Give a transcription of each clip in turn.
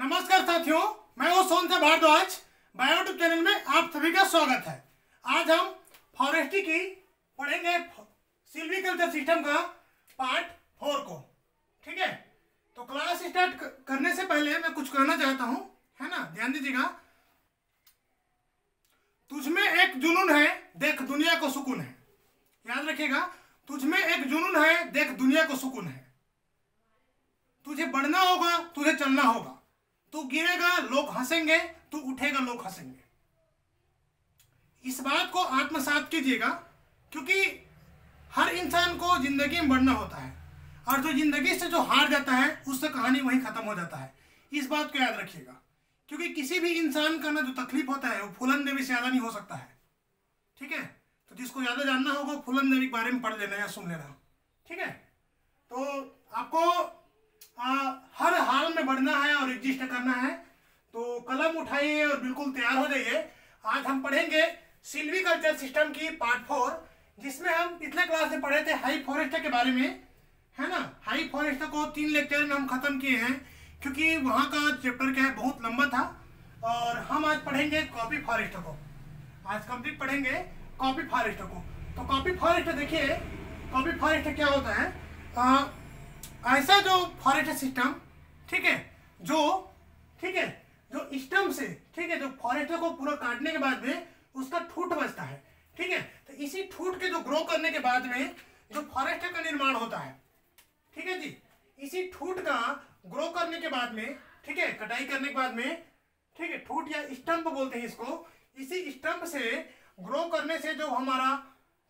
नमस्कार साथियों, मैं हूं सोनसा भारद्वाज। बायोट्यूब चैनल में आप सभी का स्वागत है। आज हम फॉरेस्ट्री की पढ़ेंगे सिल्वीकल्चर सिस्टम का पार्ट 4 को। ठीक है, तो क्लास स्टार्ट करने से पहले मैं कुछ कहना चाहता हूं, है ना, ध्यान दीजिएगा। तुझमें एक जुनून है, देख दुनिया को सुकून है। याद रखिएगा, तुझमें एक जुनून है, देख दुनिया को सुकून है। तुझे बढ़ना होगा, तुझे चलना होगा। तू गिरेगा, लोग हंसेंगे, तू उठेगा, लोग हंसेंगे। इस बात को आत्मसात कीजिएगा, क्योंकि हर इंसान को जिंदगी में बढ़ना होता है, और जो जिंदगी से जो हार जाता है उससे कहानी वहीं खत्म हो जाता है। इस बात को याद रखिएगा, क्योंकि किसी भी इंसान का ना जो तकलीफ होता है वो फूलन देवी से ज़्यादा नहीं हो सकता है। ठीक है, तो जिसको ज़्यादा जानना होगा फूलन देवी के बारे में पढ़ लेना या सुन लेना। ठीक है, तो आपको हर हाल में बढ़ना है और एग्जिस्ट करना है, तो कलम उठाइए और बिल्कुल तैयार हो जाइए। आज हम पढ़ेंगे सिल्वीकल्चर सिस्टम की पार्ट 4, जिसमें हम पिछले क्लास में पढ़े थे हाई फॉरेस्ट के बारे में, है ना। हाई फॉरेस्ट को 3 लेक्चर में हम खत्म किए हैं, क्योंकि वहाँ का चैप्टर क्या है बहुत लंबा था। और हम आज पढ़ेंगे कॉफी फॉरेस्ट को। आज कंप्लीट पढ़ेंगे कॉफी फॉरेस्ट को। तो कॉफी फॉरेस्ट देखिए, कॉफी फॉरेस्ट क्या होता है, ऐसा जो फॉरेस्ट सिस्टम, ठीक है, जो स्टम्प से, ठीक है, जो फॉरेस्ट को पूरा काटने के बाद में उसका ठूट बचता है। ठीक है, तो इसी ठूट के जो ग्रो करने के बाद में जो फॉरेस्ट का निर्माण होता है, ठीक है जी, इसी ठूट का ग्रो करने के बाद में, ठीक है, कटाई करने के बाद में, ठीक है, ठूट या स्टम्प बोलते हैं इसको। इसी स्टम्प से ग्रो करने से जो हमारा,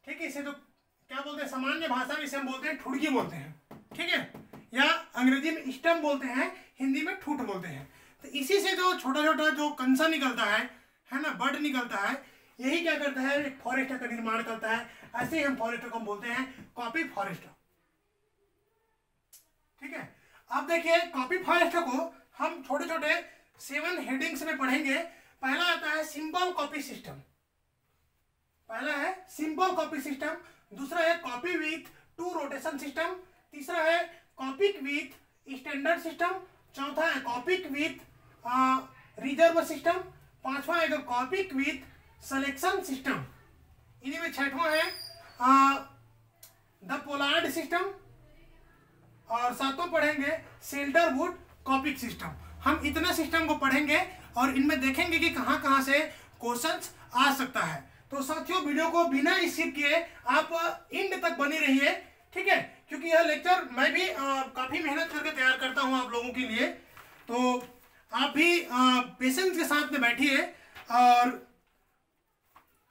ठीक है, इसे जो क्या बोलते हैं, सामान्य भाषा में इसे हम बोलते हैं ठुड़की बोलते हैं। ठीक है, या अंग्रेजी में स्टम्प बोलते हैं, हिंदी में ठूट बोलते हैं। तो इसी से जो छोटा छोटा जो कंसा निकलता है ना, बड निकलता है, यही क्या करता है, एक फॉरेस्ट का निर्माण करता है। ऐसे ही हम फॉरेस्ट को बोलते हैं कॉफी फॉरेस्ट। ठीक है, अब देखिए कॉफी फॉरेस्ट को हम छोटे छोटे 7 हेडिंग्स में पढ़ेंगे। पहला आता है सिंपल कॉफी सिस्टम, पहला है सिंपल कॉफी सिस्टम। दूसरा है कॉफी विथ 2 रोटेशन सिस्टम। तीसरा है कॉपिक विथ स्टैंडर्ड सिस्टम। चौथा है कॉपिक विथ रिजर्व सिस्टम। पांचवा है कॉपिक विथ सिलेक्शन सिस्टम। इन्हीं में छठवां है द पोलार्ड सिस्टम। और सातवां पढ़ेंगे सेल्डरवुड कॉपिक सिस्टम। हम इतना सिस्टम को पढ़ेंगे और इनमें देखेंगे कि कहाँ कहाँ से क्वेश्चंस आ सकता है। तो साथियों, वीडियो को बिना स्किप किए आप एंड तक बने रहिए। ठीक है, क्योंकि यह लेक्चर मैं भी काफ़ी मेहनत करके तैयार करता हूं आप लोगों के लिए। तो आप भी पेशेंस के साथ में बैठिए और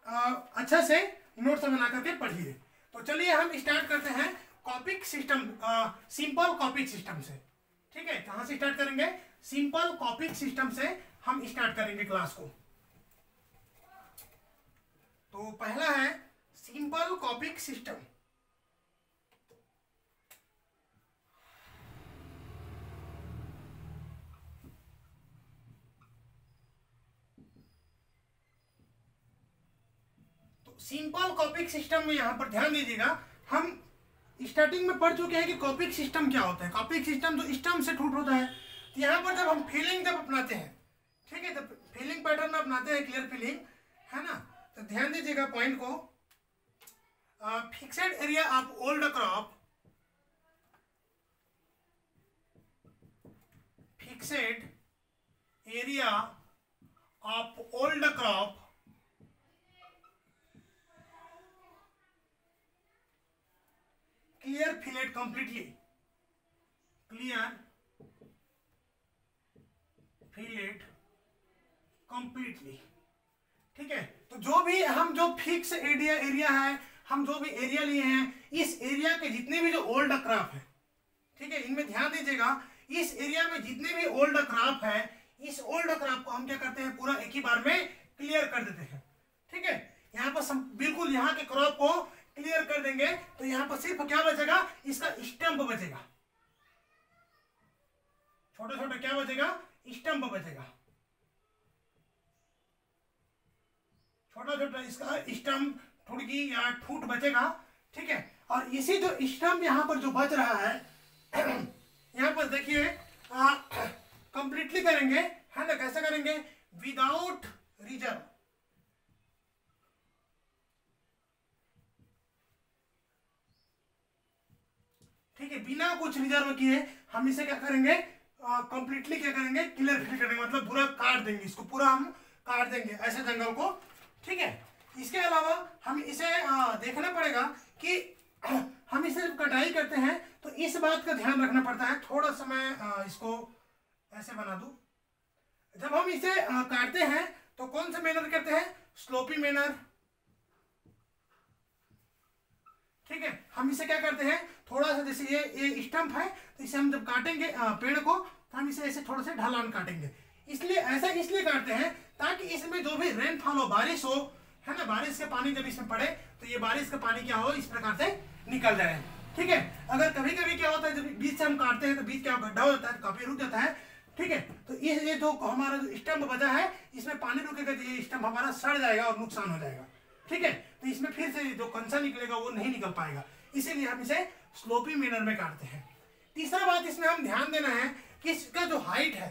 अच्छा से नोट्स बना करके पढ़िए। तो चलिए हम स्टार्ट करते हैं कॉपिक सिस्टम, सिंपल कॉपिक सिस्टम से। ठीक है, कहाँ से स्टार्ट करेंगे, सिंपल कॉपिक सिस्टम से हम स्टार्ट करेंगे क्लास को। तो पहला है सिंपल कॉपिक सिस्टम। सिंपल कॉपिक सिस्टम में यहाँ पर ध्यान दीजिएगा, हम स्टार्टिंग में पढ़ चुके हैं कि कॉपिक सिस्टम क्या होता है। कॉपिक सिस्टम जो स्टम्प से ठूट होता है। तो यहाँ पर जब हम फिलिंग जब अपनाते हैं, ठीक है, जब फिलिंग पैटर्न अपनाते हैं, क्लियर फिलिंग, है ना, तो ध्यान दीजिएगा पॉइंट को। Fixed area of old crop, fixed area of old crop clear fillet completely, clear fillet completely। ठीक है, तो जो भी हम जो फिक्स एरिया है, हम जो भी एरिया लिए हैं, इस एरिया के जितने भी जो ओल्ड क्रॉप है, ठीक है, इनमें ध्यान दीजिएगा, इस एरिया में जितने भी ओल्ड क्रॉप है, इस ओल्ड क्रॉप को हम क्या करते हैं, पूरा एक ही बार में क्लियर कर देते हैं। ठीक है, यहाँ पर बिल्कुल यहाँ के क्रॉप को क्लियर कर देंगे, तो यहां पर सिर्फ क्या बचेगा, इसका स्टंप बचेगा। छोटा छोटा क्या बचेगा, स्टंप बचेगा, छोटा छोटा इसका स्टंप, ठुड़की या ठूट बचेगा। ठीक है, और इसी जो स्टंप यहां पर जो बच रहा है, यहां पर देखिए कंप्लीटली कंप्लीटली करेंगे, है ना, कैसे करेंगे, विदाउट रिजर्व। ठीक है, बिना कुछ रिजर्व किए हम इसे क्या करेंगे, कंप्लीटली क्या करेंगे, क्लियर फिल करेंगे, मतलब पूरा काट देंगे, इसको पूरा हम काट देंगे ऐसे जंगल को। ठीक है, इसके अलावा हम इसे देखना पड़ेगा कि हम इसे जब कटाई करते हैं तो इस बात का ध्यान रखना पड़ता है, थोड़ा सा मैं इसको ऐसे बना दूं। जब हम इसे काटते हैं तो कौन सा मैनर करते हैं, स्लोपी मैनर। ठीक है, हम इसे क्या करते हैं, थोड़ा सा, जैसे ये स्टंप है तो इसे हम जब काटेंगे पेड़ को, तो हम इसे ऐसे थोड़ा सा ढलान काटेंगे। इसलिए ऐसा इसलिए काटते हैं ताकि इसमें जो भी रेनफॉल हो, बारिश हो, है ना, बारिश का पानी जब इसमें पड़े तो ये बारिश का पानी क्या हो, इस प्रकार से निकल जाए। ठीक है, अगर कभी कभी क्या होता है, जब बीच से हम काटते हैं तो बीच क्या गड्ढा हो जाता है, काफी रुक जाता है। ठीक है, तो ये जो हमारा जो स्टंप बचा है इसमें पानी रुकेगा तो ये स्टंप हमारा सड़ जाएगा और नुकसान हो जाएगा। ठीक है, तो इसमें फिर से जो कंसा निकलेगा वो नहीं निकल पाएगा, इसीलिए हम इसे स्लोपी मैनर में काटते हैं। तीसरा बात इसमें हम ध्यान देना है कि इसका जो हाइट है,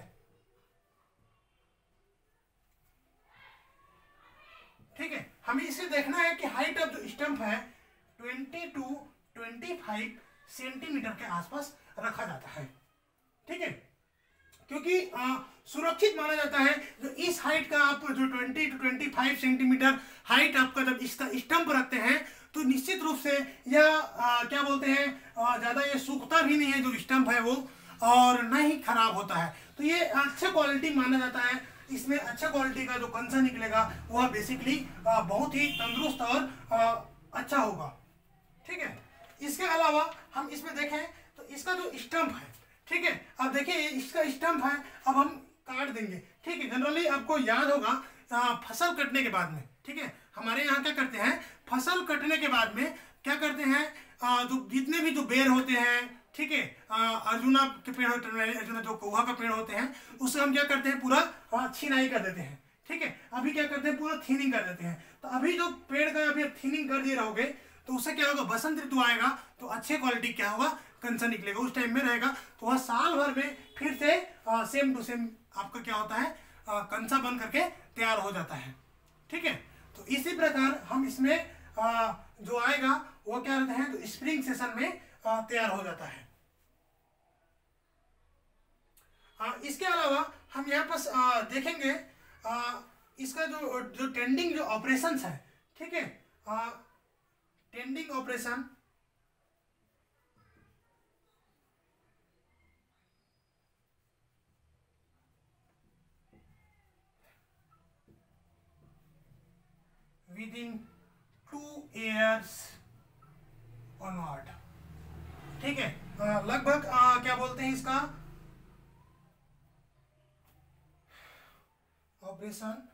ठीक है, हमें इसे देखना है कि हाइट ऑफ जो स्टंप है 20 to 25 सेंटीमीटर के आसपास रखा जाता है। ठीक है, क्योंकि सुरक्षित माना जाता है जो इस हाइट का आप जो 20 to 25 सेंटीमीटर हाइट आपका जब इसका स्टंप रखते हैं तो निश्चित रूप से यह क्या बोलते हैं, ज्यादा ये सूखता भी नहीं है जो स्टंप है वो, और न ही खराब होता है। तो ये अच्छा क्वालिटी माना जाता है, इसमें अच्छा क्वालिटी का जो कंसा निकलेगा वह बेसिकली बहुत ही तंदुरुस्त और अच्छा होगा। ठीक है, इसके अलावा हम इसमें देखें तो इसका जो स्टंप है, ठीक है, अब देखिए इसका स्टंप है, अब हम काट देंगे। ठीक है, जनरली आपको याद होगा फसल कटने के बाद में, ठीक है, हमारे यहाँ क्या करते हैं, फसल कटने के बाद में क्या करते हैं, जो जितने भी जो बेर होते हैं, ठीक है, अर्जुना के पेड़ होते हैं, अर्जुना जो कौवा का पेड़ होते हैं, उससे हम क्या करते हैं, पूरा छिनाई कर देते हैं। ठीक है, अभी क्या करते हैं, पूरा थिनिंग कर देते हैं। तो अभी जो पेड़ का अभी थिनिंग कर दिए रहोगे तो उससे क्या होगा, बसंत ऋतु आएगा तो अच्छे क्वालिटी क्या होगा, कंसा निकलेगा, उस टाइम में रहेगा तो वह साल भर में फिर से सेम टू सेम आपका क्या होता है, कंसा बन करके तैयार हो जाता है। ठीक है, तो इसी प्रकार हम इसमें जो आएगा वो क्या रहता है, तो स्प्रिंग सेशन में तैयार हो जाता है। इसके अलावा हम यहाँ पर देखेंगे इसका जो टेंडिंग जो ऑपरेशंस है, ठीक है, tending operation with in 2 years onward. ठीक है, लगभग क्या बोलते हैं इसका, ऑपरेशन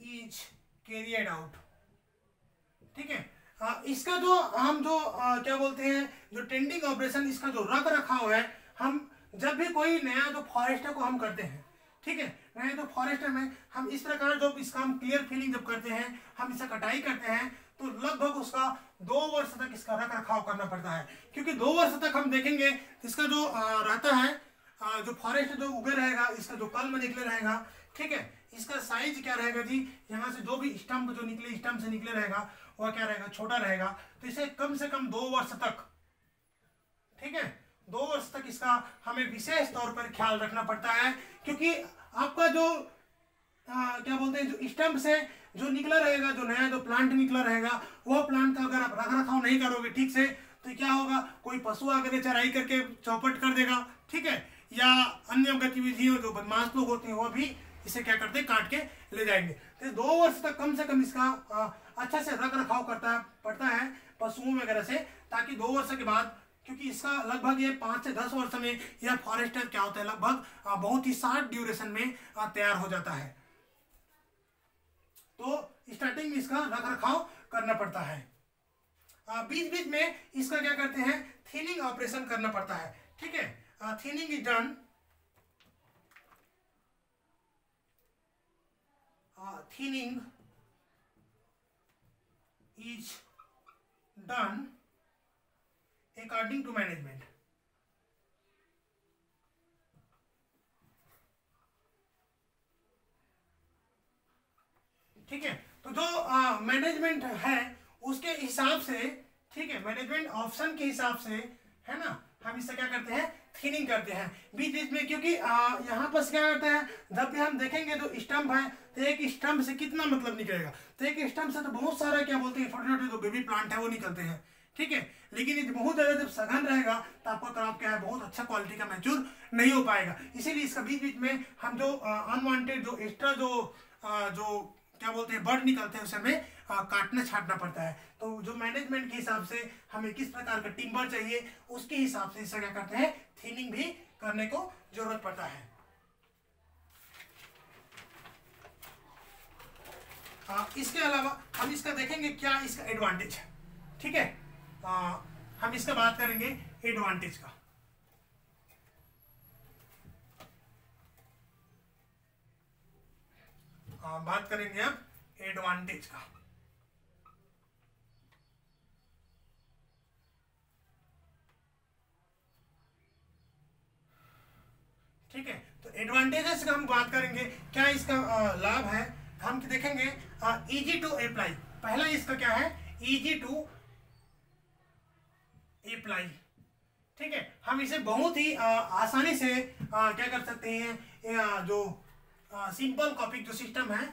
इज कैरियड आउट। ठीक है, इसका जो हम जो क्या बोलते हैं, जो टेंडिंग ऑपरेशन, इसका जो रख रखाव है, हम जब भी कोई नया जो फॉरेस्टर को हम करते हैं, ठीक है, नया जो फॉरेस्टर में हम इस प्रकार जो इसका हम क्लियर फिलिंग जब करते हैं, हम इसका कटाई करते हैं तो लगभग उसका 2 वर्ष तक इसका रख रखाव करना पड़ता है। क्योंकि 2 वर्ष तक हम देखेंगे इसका जो रहता है, जो फॉरेस्ट जो उगे रहेगा, इसका जो कलम निकले रहेगा, ठीक है, इसका साइज क्या रहेगा जी, यहाँ से जो भी स्टंप जो निकले, स्टंप से निकले रहेगा वह क्या रहेगा, छोटा रहेगा। तो इसे कम से कम 2 वर्ष तक, ठीक है, 2 वर्ष तक इसका हमें विशेष तौर पर ख्याल रखना पड़ता है। क्योंकि आपका जो क्या बोलते हैं, जो स्टंप से जो निकला रहेगा, जो नया जो प्लांट निकला रहेगा, वह प्लांट का अगर आप रख रखाव नहीं करोगे ठीक से तो क्या होगा, कोई पशु आकर चराई करके चौपट कर देगा। ठीक है, या अन्य गतिविधियों जो बदमाश लोग होते हैं वह भी इसे क्या करते हैं, काट के ले जाएंगे। तो 2 वर्ष तक कम से कम इसका अच्छा से रख रखाव पड़ता है पशुओं वगैरह से, ताकि 2 वर्ष के बाद, क्योंकि इसका लगभग ये 5 से 10 वर्ष में यह फॉरेस्टर क्या होता है, लगभग बहुत ही शॉर्ट ड्यूरेशन में तैयार हो जाता है। तो स्टार्टिंग में इसका रख रखाव करना पड़ता है। बीच बीच में इसका क्या करते हैं, थिनिंग ऑपरेशन करना पड़ता है। ठीक है, thinning is done, thinning is done according to management। ठीक है, तो जो मैनेजमेंट है उसके हिसाब से, ठीक है, मैनेजमेंट ऑप्शन के हिसाब से, है ना, हम इससे क्या करते हैं, थिनिंग करते हैं बीच बीच में, क्योंकि यहाँ पर क्या करते हैं, जब भी हम देखेंगे तो स्टम्प है, तो एक स्टम्प से कितना मतलब निकलेगा, तो एक स्टम्प से तो बहुत सारा क्या बोलते हैं, छोटे छोटे जो बेबी प्लांट है वो निकलते हैं, ठीक है। लेकिन ये बहुत ज़्यादा जब सघन रहेगा तो आपका क्रॉप क्या है, बहुत अच्छा क्वालिटी का मैच्योर नहीं हो पाएगा। इसीलिए इसका बीच बीच में हम जो अनवांटेड जो एक्स्ट्रा जो क्या बोलते हैं बर्ड निकलते हैं उसे हमें काटना छाटना पड़ता है। तो जो मैनेजमेंट के हिसाब से हमें किस प्रकार का टिम्बर चाहिए उसके हिसाब से इससे क्या करते हैं, थिनिंग भी करने को जरूरत पड़ता है। इसके अलावा हम इसका देखेंगे क्या इसका एडवांटेज है, ठीक है। हम इसका बात करेंगे एडवांटेज का। बात करेंगे अब एडवांटेज का। ठीक है, तो एडवांटेजेस का हम बात करेंगे, क्या इसका लाभ है, हम देखेंगे इजी टू अप्लाई। पहला इसका क्या है, इजी टू अप्लाई, ठीक है। हम इसे बहुत ही आसानी से क्या कर सकते हैं, जो सिंपल कॉपिंग जो सिस्टम है,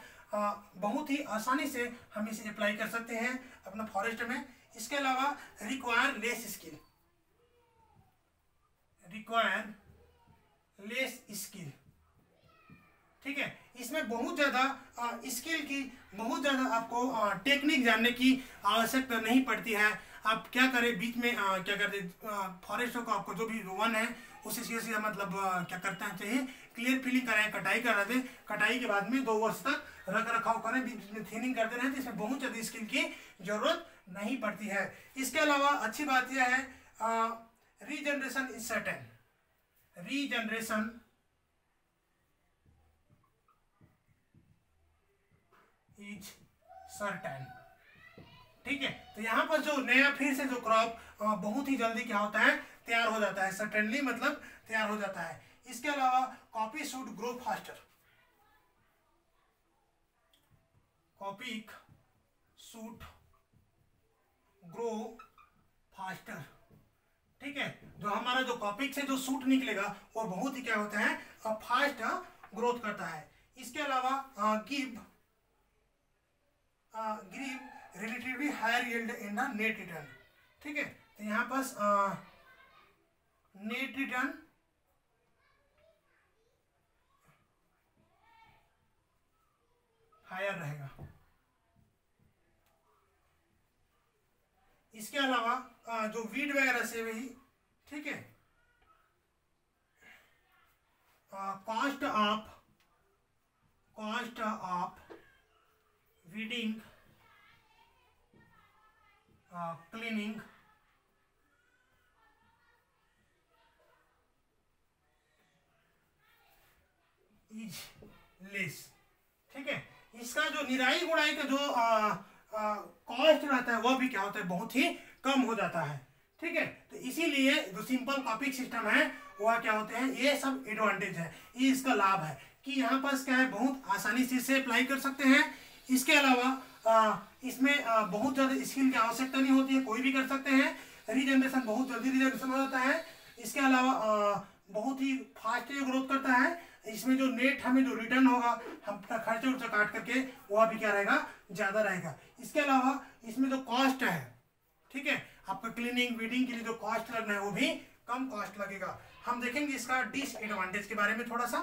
बहुत ही आसानी से हम इसे अप्लाई कर सकते हैं अपना फॉरेस्ट में। इसके अलावा require less skill, require less skill, ठीक है। इसमें बहुत ज़्यादा स्किल की, बहुत ज़्यादा आपको टेक्निक जानने की आवश्यकता नहीं पड़ती है। आप क्या करें, बीच में क्या करते, फॉरेस्टों को आपको जो भी वन है उसे सीधा मतलब क्या करते हैं चाहिए, क्लियर फिलिंग कराएं, कटाई करा दें, कटाई के बाद में 2 वर्ष तक रख रखाव करें, बीच में थिनिंग करते रहें, तो इसमें बहुत ज़्यादा स्किल की जरूरत नहीं पड़ती है। इसके अलावा अच्छी बात यह है, regeneration is certain, regeneration is certain, ठीक है। तो यहाँ पर जो नया फिर से जो क्रॉप बहुत ही जल्दी क्या होता है, तैयार हो जाता है, सर्टेनली मतलब तैयार हो जाता है। इसके अलावा copy should grow faster, copy should grow faster, ठीक है। जो हमारा जो कॉपी से जो सूट निकलेगा वो बहुत ही क्या होता है, फास्ट ग्रोथ करता है। इसके अलावा give relatively higher yield in the net return, ठीक है। तो यहाँ पर नेट रिटर्न हायर रहेगा। इसके अलावा जो वीड वगैरह से भी, ठीक है, cost of weeding, cleaning is less, ठीक है। इसका जो निराई गुड़ाई का जो कॉस्ट रहता है वह भी क्या होता है, बहुत ही कम हो जाता है, ठीक है। तो इसीलिए जो सिंपल कॉपिंग सिस्टम है वह क्या होते हैं, ये सब एडवांटेज है, ये इसका लाभ है कि यहाँ पर क्या है, बहुत आसानी से इसे अप्लाई कर सकते हैं। इसके अलावा इसमें बहुत ज़्यादा स्किल की आवश्यकता नहीं होती है, कोई भी कर सकते हैं। रीजनरेशन बहुत जल्दी रीजनरेशन हो जाता है। इसके अलावा बहुत ही फास्ट ग्रोथ करता है। इसमें जो नेट हमें जो रिटर्न होगा, हम अपना खर्चा उर्चा काट करके वह भी क्या रहेगा, ज़्यादा रहेगा। इसके अलावा इसमें जो कॉस्ट है, ठीक है, आपका क्लीनिंग वीडिंग के लिए जो कॉस्ट लगना है वो भी कम कॉस्ट लगेगा। हम देखेंगे इसका डिसएडवांटेज के बारे में थोड़ा सा।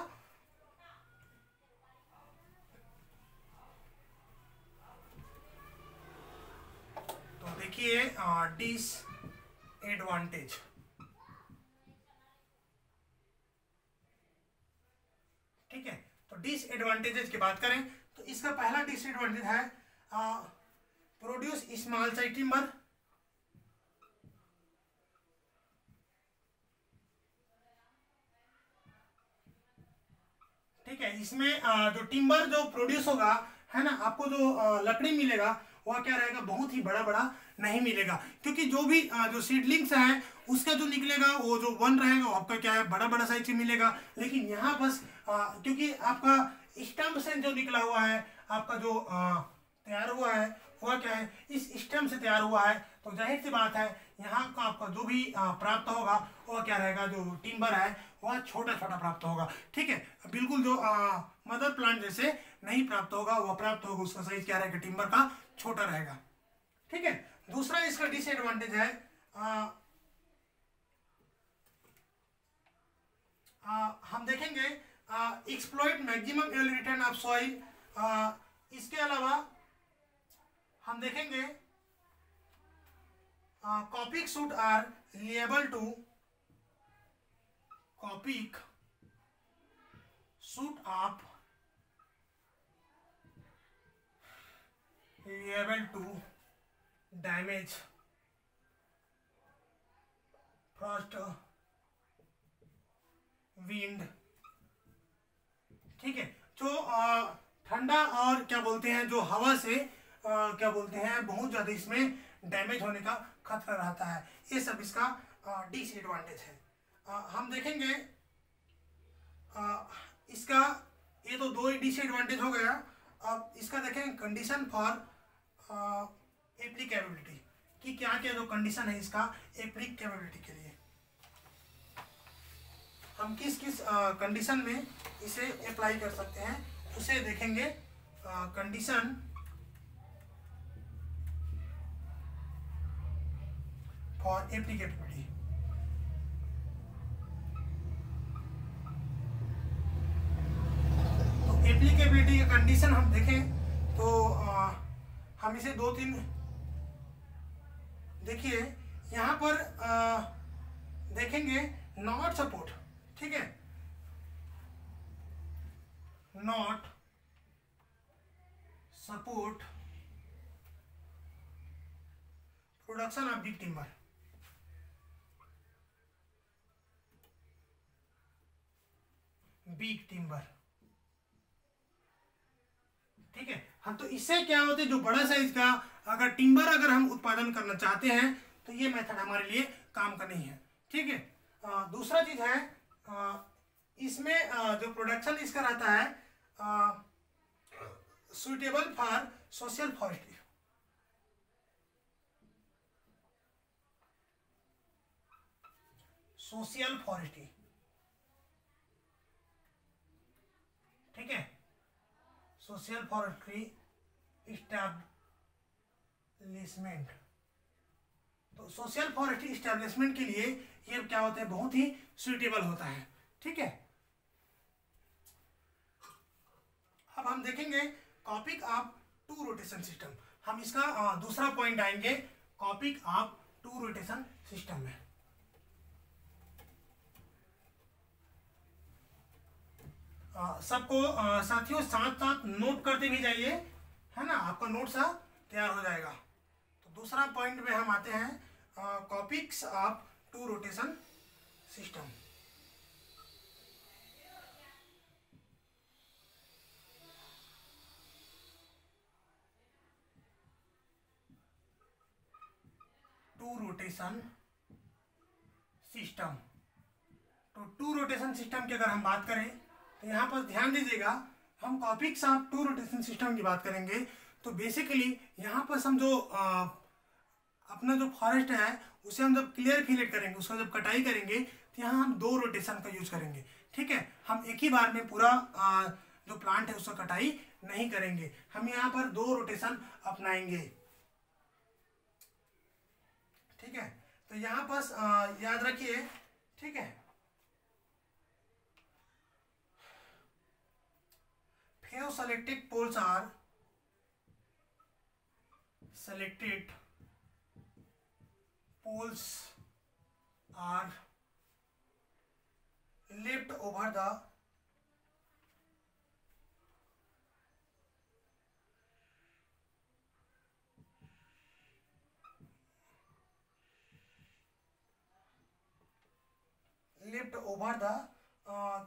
तो देखिए डिसएडवांटेज, ठीक है। तो डिसएडवांटेजेस की बात करें तो इसका पहला डिसएडवांटेज है प्रोड्यूस स्मॉल साइज टिम्बर, ठीक है। इसमें जो टिम्बर जो प्रोड्यूस होगा, है ना, आपको जो लकड़ी मिलेगा वह क्या रहेगा, बहुत ही बड़ा बड़ा नहीं मिलेगा, क्योंकि जो भी जो सीडलिंग्स है उसका जो निकलेगा वो जो वन रहेगा वो आपका क्या है, बड़ा बड़ा साइज मिलेगा। लेकिन यहाँ बस क्योंकि आपका स्टम्प से जो निकला हुआ है आपका जो तैयार हुआ है वह क्या है, इस स्टम्प से तैयार हुआ है, तो जाहिर सी बात है यहाँ का आपका जो भी प्राप्त होगा वह क्या रहेगा, जो टिम्बर है वह छोटा छोटा प्राप्त होगा। ठीक है, बिल्कुल जो मदर प्लांट जैसे नहीं प्राप्त होगा, वह प्राप्त होगा उसका साइज क्या रहेगा, टिम्बर का छोटा रहेगा। ठीक है, दूसरा इसका डिसएडवांटेज है हम देखेंगे exploit maximum yield return of soil. इसके अलावा हम देखेंगे coppice shoot are liable to coppice shoot of liable to damage frost wind. ठीक है, जो ठंडा और क्या बोलते हैं जो हवा से क्या बोलते हैं बहुत ज्यादा इसमें डैमेज होने का खतरा रहता है, ये सब इसका डिसएडवांटेज है। हम देखेंगे इसका ये तो दो ही डिसएडवांटेज हो गया। अब इसका देखेंगे कंडीशन फॉर एप्लीकेबिलिटी कि क्या क्या जो कंडीशन है इसका एप्लीकेबिलिटी के लिए, हम किस किस कंडीशन में इसे अप्लाई कर सकते हैं उसे देखेंगे। Condition for applicability. तो एप्लीकेबिलिटी का कंडीशन हम देखें तो हम इसे दो तीन देखिए यहाँ पर देखेंगे नॉट सपोर्ट। ठीक है, not support production of big timber. Big timber. ठीक है, हाँ, तो इससे क्या होते हैं जो बड़ा साइज का अगर टिम्बर अगर हम उत्पादन करना चाहते हैं तो ये मेथड हमारे लिए काम का नहीं है। ठीक है, दूसरा चीज है इसमें जो प्रोडक्शन इसका रहता है suitable for social forestry. Social forestry. ठीक है, सोशल फॉरेस्ट्री इस्टेब्लिशमेंट। तो सोशल फॉरेस्ट्री इस्टेब्लिशमेंट के लिए ये क्या होता है, बहुत ही सुइटेबल होता है। ठीक है, अब हम देखेंगे coppice of two rotation system. हम इसका दूसरा पॉइंट आएंगे coppice of two rotation system में। सबको साथियों साथ साथ नोट करते भी जाइए, है ना, आपका नोट सा तैयार हो जाएगा। तो दूसरा पॉइंट में हम आते हैं coppice of two rotation system. Two rotation system. तो टू रोटेशन सिस्टम की अगर हम बात करें तो यहाँ पर ध्यान दीजिएगा, हम कॉपिक्स ऑफ टू रोटेशन सिस्टम की बात करेंगे तो बेसिकली यहाँ पर हम जो अपना जो फॉरेस्ट है उसे हम जब क्लियर फिलेट करेंगे, उसका जब कटाई करेंगे तो यहाँ हम दो रोटेशन का यूज करेंगे। ठीक है, हम एक ही बार में पूरा जो प्लांट है उसका कटाई नहीं करेंगे, हम यहाँ पर दो रोटेशन अपनाएंगे। ठीक है, तो यहाँ पर याद रखिए। ठीक है, few selected poles are left over the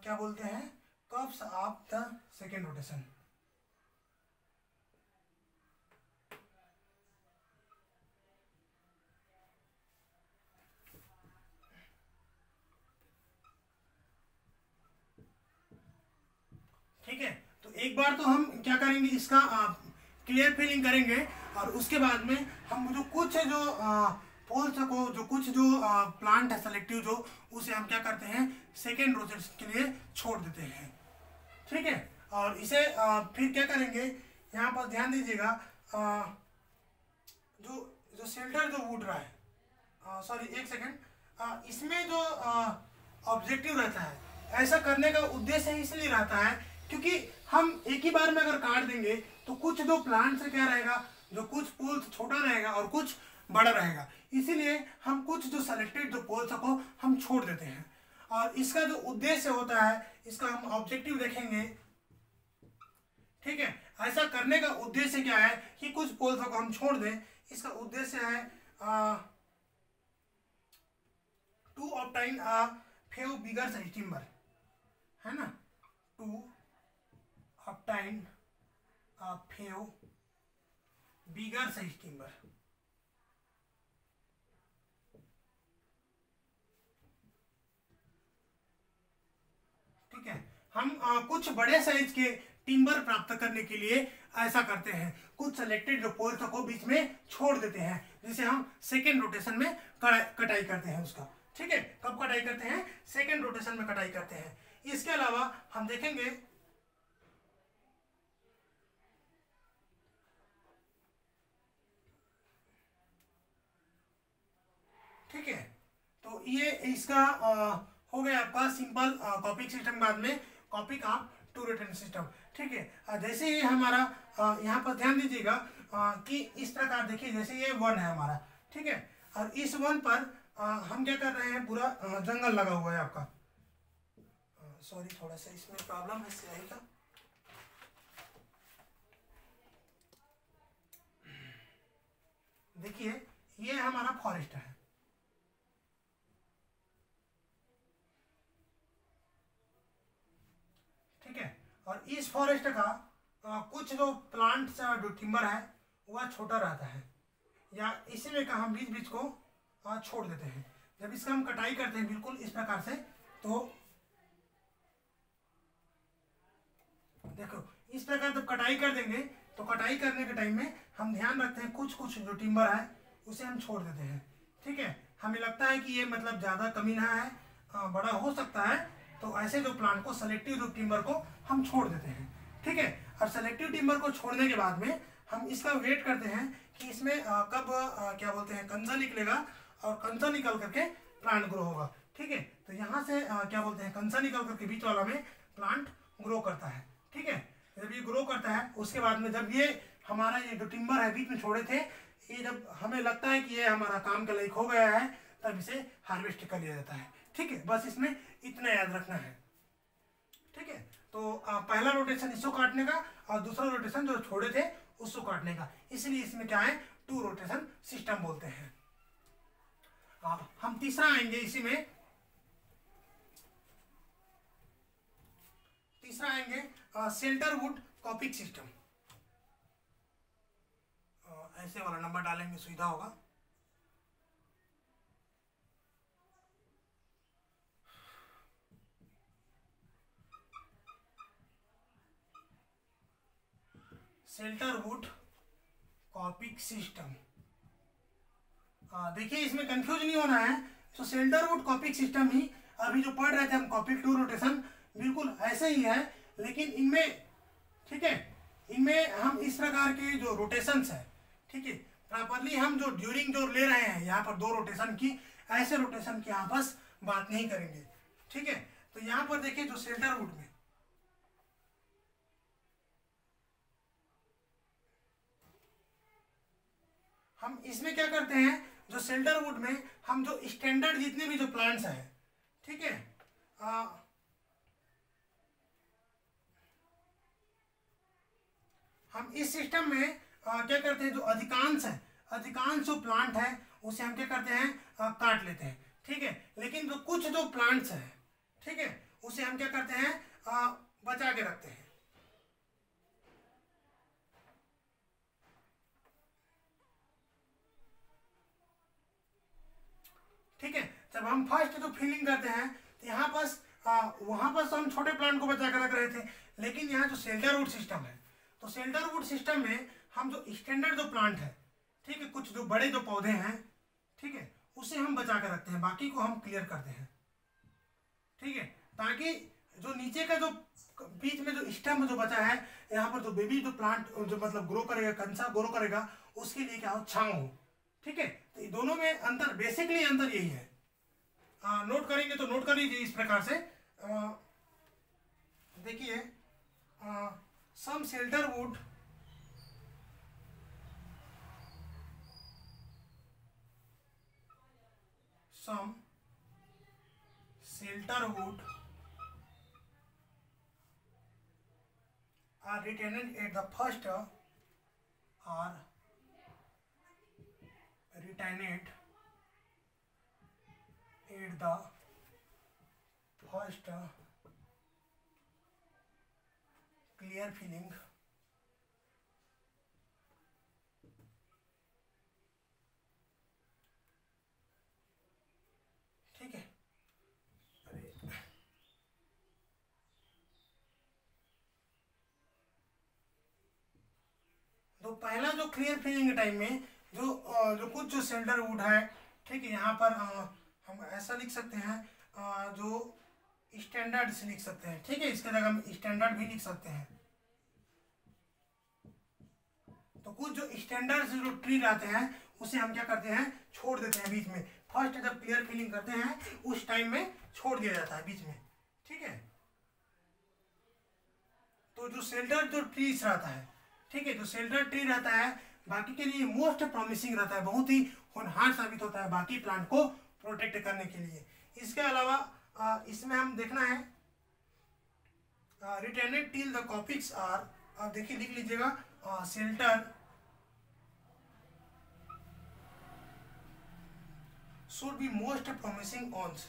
क्या बोलते हैं curves of the second rotation. ठीक है, तो एक बार तो हम क्या करेंगे, इसका क्लियर फिलिंग करेंगे, और उसके बाद में हम जो कुछ जो पोल्स को, जो कुछ जो प्लांट है सेलेक्टिव जो, उसे हम क्या करते हैं सेकेंड रोटेशन के लिए छोड़ देते हैं। ठीक है, और इसे फिर क्या करेंगे, यहाँ पर ध्यान दीजिएगा, जो जो शेल्टर जो उड़ रहा है, सॉरी एक सेकेंड, इसमें जो ऑब्जेक्टिव रहता है, ऐसा करने का उद्देश्य इसलिए रहता है क्योंकि हम एक ही बार में अगर काट देंगे तो कुछ जो प्लांट से क्या रहेगा, जो कुछ पोल्स छोटा रहेगा और कुछ बड़ा रहेगा, इसीलिए हम कुछ जो सेलेक्टेड जो पोल्स को हम छोड़ देते हैं। और इसका जो उद्देश्य होता है, इसका हम ऑब्जेक्टिव देखेंगे। ठीक है, ऐसा करने का उद्देश्य क्या है कि कुछ पोल्स को हम छोड़ दें। इसका उद्देश्य है to obtain a few bigger size timber, है ना, to obtain a few bigger size timber. ठीक है, हम कुछ बड़े साइज के टिम्बर प्राप्त करने के लिए ऐसा करते हैं, कुछ सेलेक्टेड जो पोल्स को बीच में छोड़ देते हैं, जिसे हम सेकेंड रोटेशन में कटाई करते हैं उसका। ठीक है, कब कटाई करते हैं, सेकेंड रोटेशन में कटाई करते हैं। इसके अलावा हम देखेंगे ठीक है, तो ये इसका हो गया आपका सिंपल कॉपिंग सिस्टम, बाद में coppicing of two rotation system. ठीक है, जैसे ही हमारा यहाँ पर ध्यान दीजिएगा कि इस प्रकार देखिए, जैसे ये वन है हमारा, ठीक है, और इस वन पर हम क्या कर रहे हैं, पूरा जंगल लगा हुआ है आपका। सॉरी, थोड़ा सा इसमें प्रॉब्लम है स्याही का। देखिए ये हमारा फॉरेस्ट है, ठीक है, और इस फॉरेस्ट का कुछ जो प्लांट्स जो टिम्बर है वह छोटा रहता है, या इसी में का हम बीच बीच को छोड़ देते हैं। जब इसका हम कटाई करते हैं बिल्कुल इस प्रकार से, तो देखो इस प्रकार जब कटाई कर देंगे तो कटाई करने के टाइम में हम ध्यान रखते हैं कुछ कुछ जो टिम्बर है उसे हम छोड़ देते हैं। ठीक है, हमें लगता है कि ये मतलब ज़्यादा कमीना है, बड़ा हो सकता है, तो ऐसे जो प्लांट को सेलेक्टिव जो टिम्बर को हम छोड़ देते हैं। ठीक है, और सेलेक्टिव टिम्बर को छोड़ने के बाद में हम इसका वेट करते हैं कि इसमें कब क्या बोलते हैं कंजा निकलेगा, और कंजा निकल करके प्लांट ग्रो होगा। ठीक है, तो यहाँ से क्या बोलते हैं कंजा निकल करके बीच वाला में प्लांट ग्रो करता है। ठीक है, जब ये ग्रो करता है उसके बाद में जब ये हमारा ये जो टिम्बर है बीच में छोड़े थे, ये जब हमें लगता है कि ये हमारा काम के लायक हो गया है, तब इसे हार्वेस्ट कर लिया जाता है। ठीक है, बस इसमें इतना याद रखना है। ठीक है, तो पहला रोटेशन इसको काटने का और दूसरा रोटेशन जो छोड़े थे उसको काटने का, इसलिए इसमें क्या है टू रोटेशन सिस्टम बोलते हैं। हम तीसरा आएंगे इसी में, तीसरा आएंगे शेल्टरवुड कॉपिंग सिस्टम। ऐसे वाला नंबर डालेंगे सुविधा होगा। शेल्टरवुड कॉपिंग सिस्टम, देखिए इसमें कंफ्यूज नहीं होना है। तो शेल्टरवुड कॉपिंग सिस्टम ही अभी जो पढ़ रहे थे हम, कॉपिंग टू रोटेशन बिल्कुल ऐसे ही है, लेकिन इनमें ठीक है, इनमें हम इस प्रकार के जो रोटेशंस है, ठीक है, प्रॉपरली हम जो ड्यूरिंग जो ले रहे हैं यहाँ पर दो रोटेशन की, ऐसे रोटेशन की यहाँ पर बात नहीं करेंगे। ठीक है, तो यहाँ पर देखिए जो शेल्टरवुड में हम इसमें क्या करते हैं, जो शेल्टरवुड में हम जो स्टैंडर्ड जितने भी जो प्लांट्स हैं, ठीक है, हम इस सिस्टम में क्या करते हैं, जो अधिकांश है, अधिकांश जो प्लांट है उसे हम क्या करते हैं काट लेते हैं। ठीक है, लेकिन जो कुछ जो प्लांट्स है, ठीक है, उसे हम क्या करते हैं बचा के रखते हैं। ठीक है, जब हम फर्स्ट जो फिलिंग करते हैं तो यहाँ पर वहां पर हम छोटे प्लांट को बचा कर रख रहे थे, लेकिन यहाँ जो शेल्टर वुड सिस्टम है, तो शेल्टर वुड सिस्टम में हम जो स्टैंडर्ड जो प्लांट है, ठीक है, कुछ जो बड़े जो पौधे हैं, ठीक है, उसे हम बचा कर रखते हैं, बाकी को हम क्लियर करते हैं, ठीक है, ताकि जो नीचे का जो बीच में जो स्टेम जो बचा है, यहाँ पर जो बेबी जो प्लांट जो मतलब ग्रो करेगा, कंसा ग्रो करेगा, उसके लिए क्या हो, छांव हो, ठीक है। तो दोनों में अंतर, बेसिकली अंतर यही है। नोट करेंगे तो नोट कर लीजिए इस प्रकार से। देखिए, some shelter wood are retained at the first clear filling, ठीक है। तो पहला जो क्लियर फिलिंग के टाइम में जो कुछ जो शेल्टर वुड है, ठीक है, यहाँ पर हम ऐसा लिख सकते हैं, जो स्टैंडर्ड से लिख सकते हैं, ठीक है, इसके जगह हम स्टैंडर्ड भी लिख सकते हैं। तो कुछ जो स्टैंडर्ड से जो ट्री रहते हैं उसे हम क्या करते हैं, छोड़ देते हैं बीच में। फर्स्ट जब क्लियर फिलिंग करते हैं उस टाइम में छोड़ दिया जाता है बीच में, ठीक है। तो जो शेल्टर जो ट्रीज रहता है, ठीक है, जो शेल्टर ट्री रहता है बाकी के लिए मोस्ट प्रॉमिसिंग रहता है, बहुत ही होनहार साबित होता है बाकी प्लांट को प्रोटेक्ट करने के लिए। इसके अलावा इसमें हम देखना है retained till the coppice are, आप देखिए लिख लीजिएगा, shelter should be most promising ons,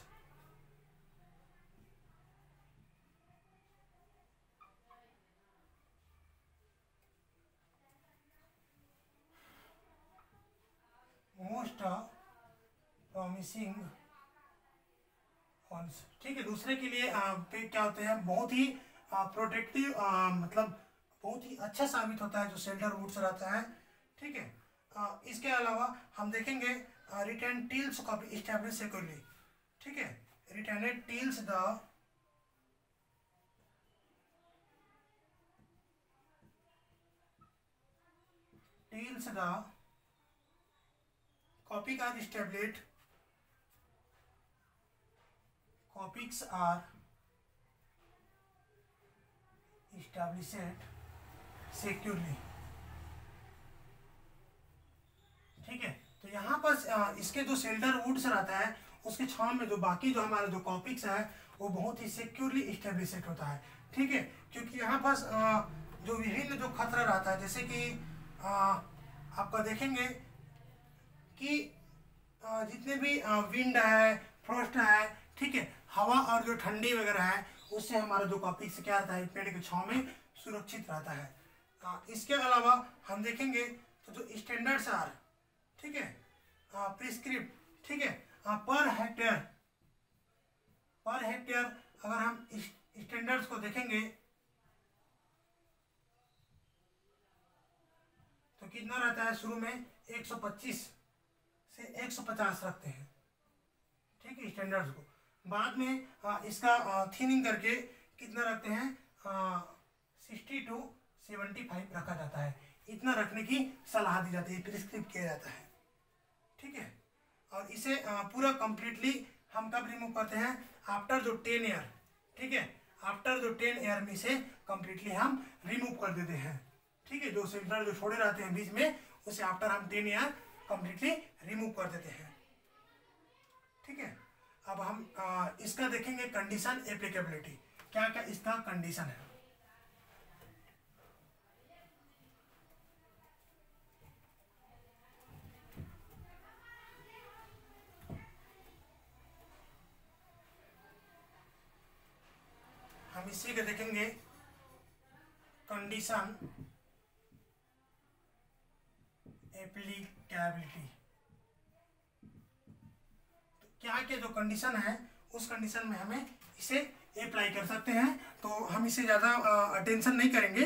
most promising ones, ठीक है। दूसरे के लिए पे क्या होते हैं, बहुत ही प्रोटेक्टिव, मतलब बहुत ही अच्छा साबित होता है जो शेल्टर वुड से रहता है, ठीक है। इसके अलावा हम देखेंगे रिटेन टिल्स का भी इस्टेब्लिश सिक्योरली, ठीक है, retained till the coppice are established, coppice are established securely, ठीक है। तो यहाँ पर इसके जो शेल्टर वुड्स रहता है उसके छांव में जो बाकी जो हमारे जो कॉपिक्स है वो बहुत ही सिक्योरली इस्टेब्लिश्ड होता है, ठीक है। क्योंकि यहाँ पर जो विभिन्न जो खतरा रहता है, जैसे कि आपका देखेंगे कि जितने भी विंड है, फ्रॉस्ट है, ठीक है, हवा और जो ठंडी वगैरह है, उससे हमारा जो कॉपिक्स क्या रहता है, पेड़ के छांव में सुरक्षित रहता है। इसके अलावा हम देखेंगे तो जो स्टैंडर्ड्स आर, ठीक है, प्रिस्क्रिप्ट, ठीक है, पर हेक्टेयर अगर हम स्टैंडर्ड्स को देखेंगे तो कितना रहता है, शुरू में 125 से 150 रखते हैं, ठीक है, स्टैंडर्ड्स को। बाद में इसका थिनिंग करके कितना रखते हैं, 60 to 75 रखा जाता है, इतना रखने की सलाह दी जाती है, प्रिस्क्राइब किया जाता है, ठीक है। और इसे पूरा कंप्लीटली हम कब रिमूव करते हैं, आफ्टर जो 10 ईयर, ठीक है, आफ्टर जो 10 ईयर में से कंप्लीटली हम रिमूव कर देते हैं, ठीक है। जो शेल्टर जो छोड़े रहते हैं बीच में उसे आफ्टर हम 10 ईयर कंप्लीटली रिमूव कर देते हैं, ठीक है। अब हम इसका देखेंगे कंडीशन एप्लीकेबिलिटी, क्या क्या इसका कंडीशन है। हम इसी के देखेंगे कंडीशन एप्लीकेबिलिटी। तो क्या क्या जो कंडीशन है उस कंडीशन में हमें इसे अप्लाई कर सकते हैं। तो हम इसे ज़्यादा अटेंशन नहीं करेंगे।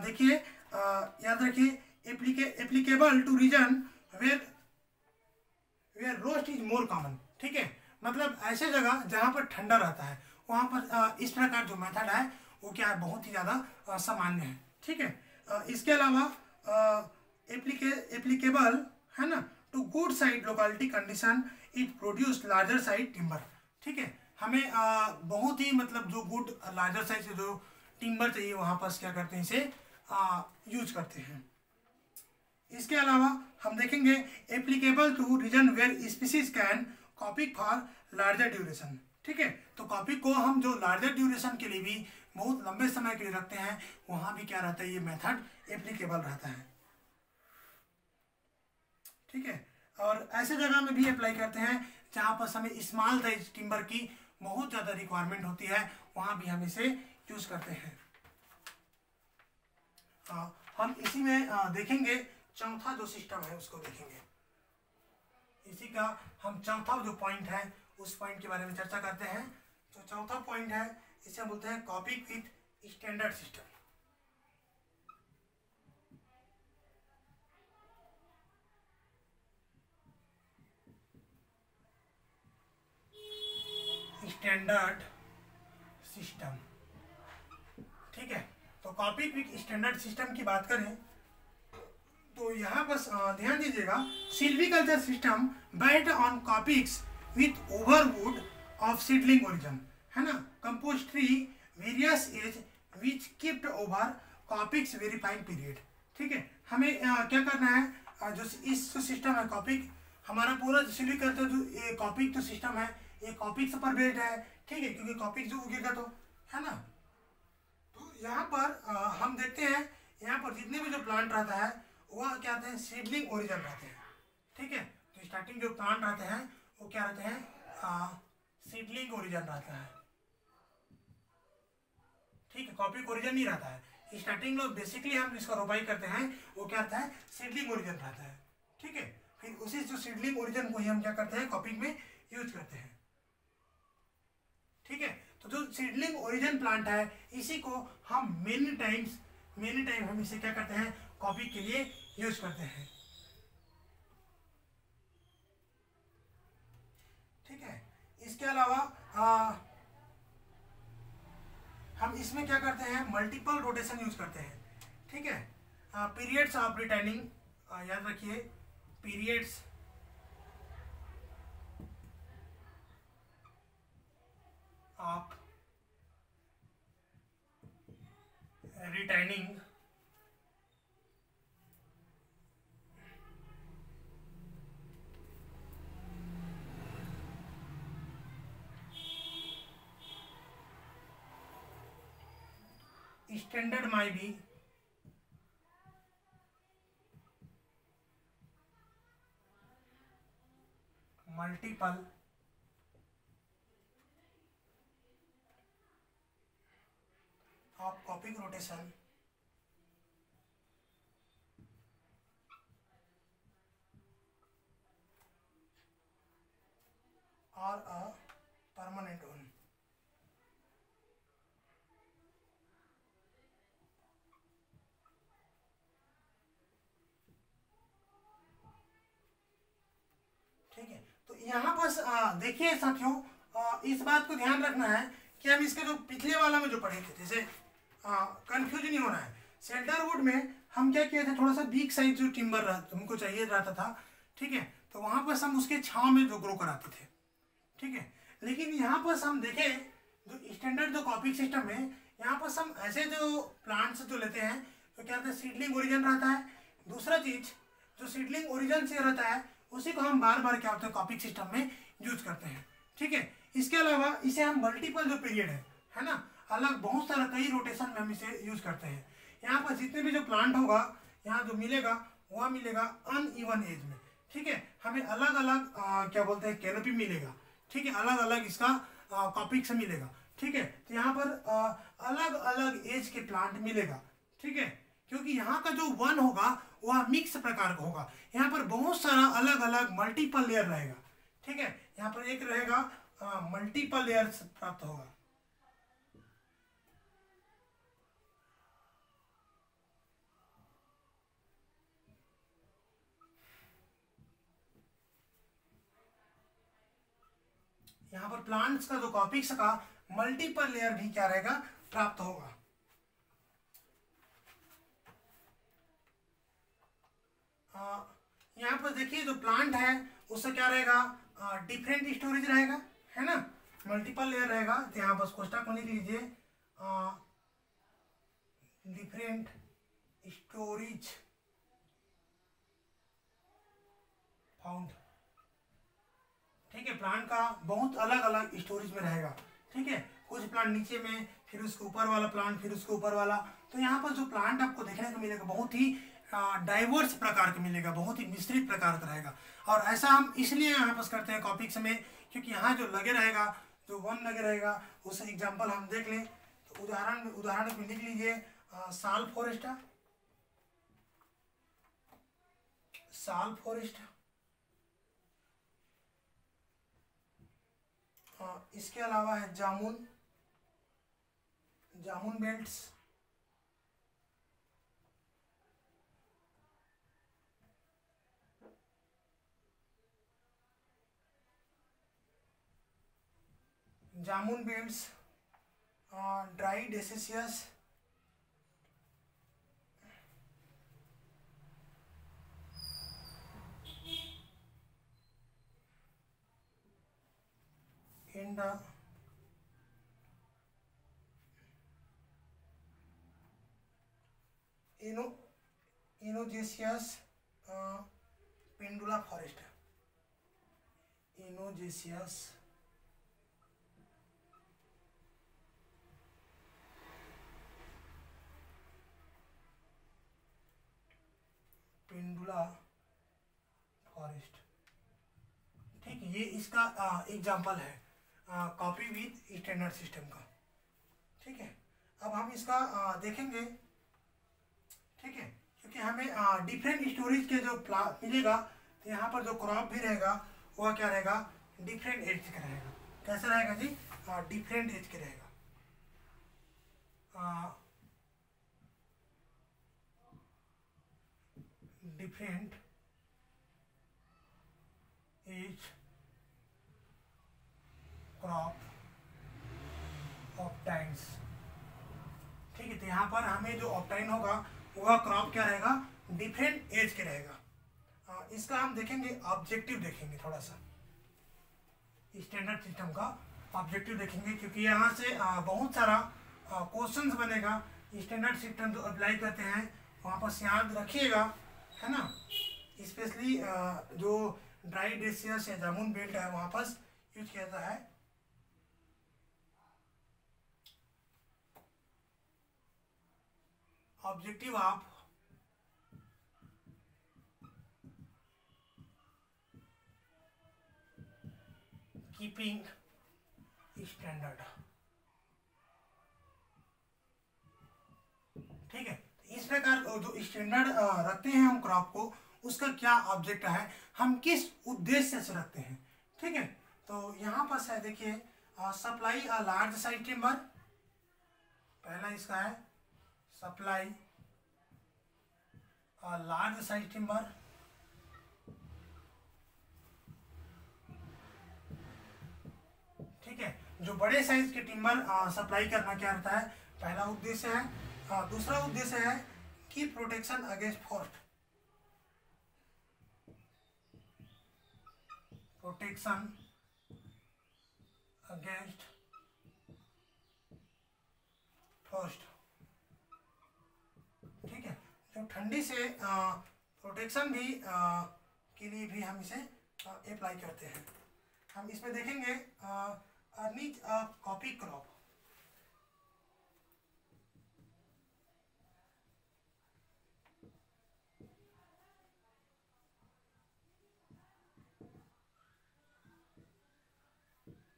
देखिए, याद रखिए, applicable to region where where frost is more common. ठीक है, मतलब ऐसे जगह जहाँ पर ठंडा रहता है वहाँ पर इस प्रकार जो मेथड है वो क्या है, बहुत ही ज़्यादा सामान्य है। ठीक है, इसके अलावा एप्लीकेबल है ना to good site locality condition, it produce larger size timber. ठीक है, हमें बहुत ही मतलब जो गुड लार्जर साइज जो टिम्बर चाहिए वहाँ पर क्या करते हैं, इसे यूज करते हैं। इसके अलावा हम देखेंगे applicable to region where species can coppice for larger duration. ठीक है, तो कॉपिक को हम जो लार्जर ड्यूरेशन के लिए भी बहुत लंबे समय के लिए रखते हैं वहाँ भी क्या रहता है, ये मेथड एप्लीकेबल रहता है। ठीक है, और ऐसे जगह में भी अप्लाई करते हैं जहाँ पर हमें स्मॉल साइज टिम्बर की बहुत ज़्यादा रिक्वायरमेंट होती है, वहाँ भी हम इसे यूज करते हैं। हम इसी में देखेंगे चौथा जो सिस्टम है उसको देखेंगे। इसी का हम चौथा जो पॉइंट है उस पॉइंट के बारे में चर्चा करते हैं। जो चौथा पॉइंट है इसे बोलते हैं कॉपिंग with standard system. Standard system. ठीक है, तो कॉपिंग विथ स्टैंडर्ड सिस्टम की बात करें तो यहाँ बस ध्यान दीजिएगा, silviculture system based on coppice with overwood of seedling origin, है ना, compost tree various age which kept over coppice verifying period. ठीक है, हमें क्या करना है, जो इस सिस्टम है कॉपिक, हमारा पूरा सिल्वीकल्चर जो ये कॉपिक जो सिस्टम है ये कॉपिक्स पर बेस्ड है। ठीक है, क्योंकि कॉपिक जो उगेगा तो, है ना, तो यहाँ पर हम देखते हैं यहाँ पर जितने भी जो प्लांट रहता है वह क्या रहते हैं, सीडलिंग ओरिजिन रहते हैं। ठीक है, तो स्टार्टिंग जो प्लांट रहते हैं वो क्या रहते हैं, सीडलिंग ओरिजिन रहता है। ठीक है, कॉपिक ओरिजिन नहीं रहता है। स्टार्टिंग में बेसिकली हम जिसका रोपाई करते हैं वो क्या रहता है, सीडलिंग ओरिजिन रहता है। ठीक है, फिर उसी जो सीडलिंग ओरिजिन को ही हम क्या करते हैं, कॉपिक में यूज करते हैं। ठीक है, तो जो सीडलिंग ओरिजिन प्लांट है इसी को हम मेनी टाइम हम इसे क्या करते हैं, कॉपी के लिए यूज करते हैं। ठीक है, इसके अलावा हम इसमें क्या करते हैं, मल्टीपल रोटेशन यूज करते हैं। ठीक है, पीरियड्स ऑफ रिटर्निंग, याद रखिए periods of returning standard my be multiple of कॉपिंग rotation और अ परमानेंट वन। ठीक है, तो यहाँ पर देखिए साथियों, इस बात को ध्यान रखना है कि हम इसके जो पिछले वाला में जो पढ़े थे, जैसे कंफ्यूज नहीं होना है। सेल्डरवुड में हम क्या किए थे, थोड़ा सा बिग साइज जो टिम्बर हमको चाहिए रहता था। ठीक है, तो वहाँ पर हम उसके छांव में जो ग्रो कराते थे। ठीक है, लेकिन यहाँ पर हम देखें जो स्टैंडर्ड जो कॉपिंग सिस्टम में यहाँ पर हम ऐसे जो प्लांट्स जो लेते हैं तो क्या कहते हैं, सीडलिंग ओरिजिन रहता है। दूसरा चीज जो सीडलिंग ओरिजिन से रहता है उसी को हम बार बार क्या होता है, कॉपिंग सिस्टम में यूज करते हैं। ठीक है, इसके अलावा इसे हम मल्टीपल जो पीरियड है ना, अलग बहुत सारा कई रोटेशन में हम इसे यूज करते हैं। यहाँ पर जितने भी जो प्लांट होगा यहाँ जो मिलेगा वह मिलेगा अनइवन एज में। ठीक है, हमें अलग अलग क्या बोलते हैं, कैनोपी मिलेगा। ठीक है, अलग अलग इसका कॉपिक से मिलेगा। ठीक है, तो यहाँ पर अलग अलग एज के प्लांट मिलेगा। ठीक है, क्योंकि यहाँ का जो वन होगा वह मिक्स प्रकार का होगा। यहाँ पर बहुत सारा अलग अलग मल्टीपल लेयर रहेगा। ठीक है, यहाँ पर एक रहेगा मल्टीपल लेयर प्राप्त होगा। यहाँ पर प्लांट्स का जो कॉपिक्स का मल्टीपल लेयर भी क्या रहेगा, प्राप्त होगा। यहाँ पर देखिए जो प्लांट है उससे क्या रहेगा, डिफरेंट स्टोरेज रहेगा, है ना, मल्टीपल लेयर रहेगा। तो यहाँ बस कोष्टक में लिख लीजिए डिफरेंट स्टोरेज फाउंड। ठीक है, प्लांट का बहुत अलग अलग स्टोरेज में रहेगा। ठीक है, कुछ प्लांट नीचे में, फिर उसके ऊपर वाला प्लांट, फिर उसके ऊपर वाला। तो यहाँ पर जो प्लांट आपको देखने को मिलेगा बहुत ही डाइवर्स प्रकार का मिलेगा, बहुत ही मिश्रित प्रकार का रहेगा। और ऐसा हम इसलिए यहाँ पर करते हैं कॉपिक्स में, क्योंकि यहाँ जो लगे रहेगा, जो वन लगे रहेगा, उस एग्जाम्पल हम देख लें। तो उदाहरण में लिख लीजिए साल फॉरेस्ट, साल फॉरेस्ट। इसके अलावा है jamun, jamun belts, jamun belts, dry deciduous, and anogeissus pendula forest, anogeissus pendula forest. ठीक है, ये इसका एग्जाम्पल है कॉपी विथ स्टैंडर्ड सिस्टम का। ठीक है, अब हम इसका देखेंगे। ठीक है, क्योंकि हमें डिफरेंट स्टोरेज के जो मिलेगा, तो यहाँ पर जो क्रॉप भी रहेगा वह क्या रहेगा, डिफरेंट एज का रहेगा। कैसा रहेगा जी, डिफरेंट एज के रहेगा। डिफरेंट एज क्रॉप ऑप्टाइन्स। ठीक है, तो यहाँ पर हमें जो ऑप्टाइन होगा वह क्रॉप क्या रहेगा, डिफरेंट एज के रहेगा। इसका हम देखेंगे ऑब्जेक्टिव, देखेंगे थोड़ा सा स्टैंडर्ड सिस्टम का ऑब्जेक्टिव देखेंगे, क्योंकि यहाँ से बहुत सारा क्वेश्चंस बनेगा। स्टैंडर्ड सिस्टम जो अप्लाई करते हैं वहाँ पर याद रखिएगा, है ना। स्पेशली जो ड्राई डेसियस या जामुन बेल्ट है वहाँ पर यूज किया जाता है। Objective of keeping standard. ठीक है, इस प्रकार जो स्टैंडर्ड रखते हैं हम क्रॉप को, उसका क्या ऑब्जेक्ट है, हम किस उद्देश्य से रखते हैं। ठीक है, तो यहाँ पर है देखिए supply a large size timber, पहला इसका है supply a large size timber. ठीक है, जो बड़े साइज के टिम्बर सप्लाई करना क्या रहता है, पहला उद्देश्य है। दूसरा उद्देश्य है कि protection against frost, protection against frost. ठीक है, जो ठंडी से प्रोटेक्शन भी के लिए भी हम इसे अप्लाई करते हैं। हम इसमें देखेंगे अर्निज अ कॉपी क्रॉप।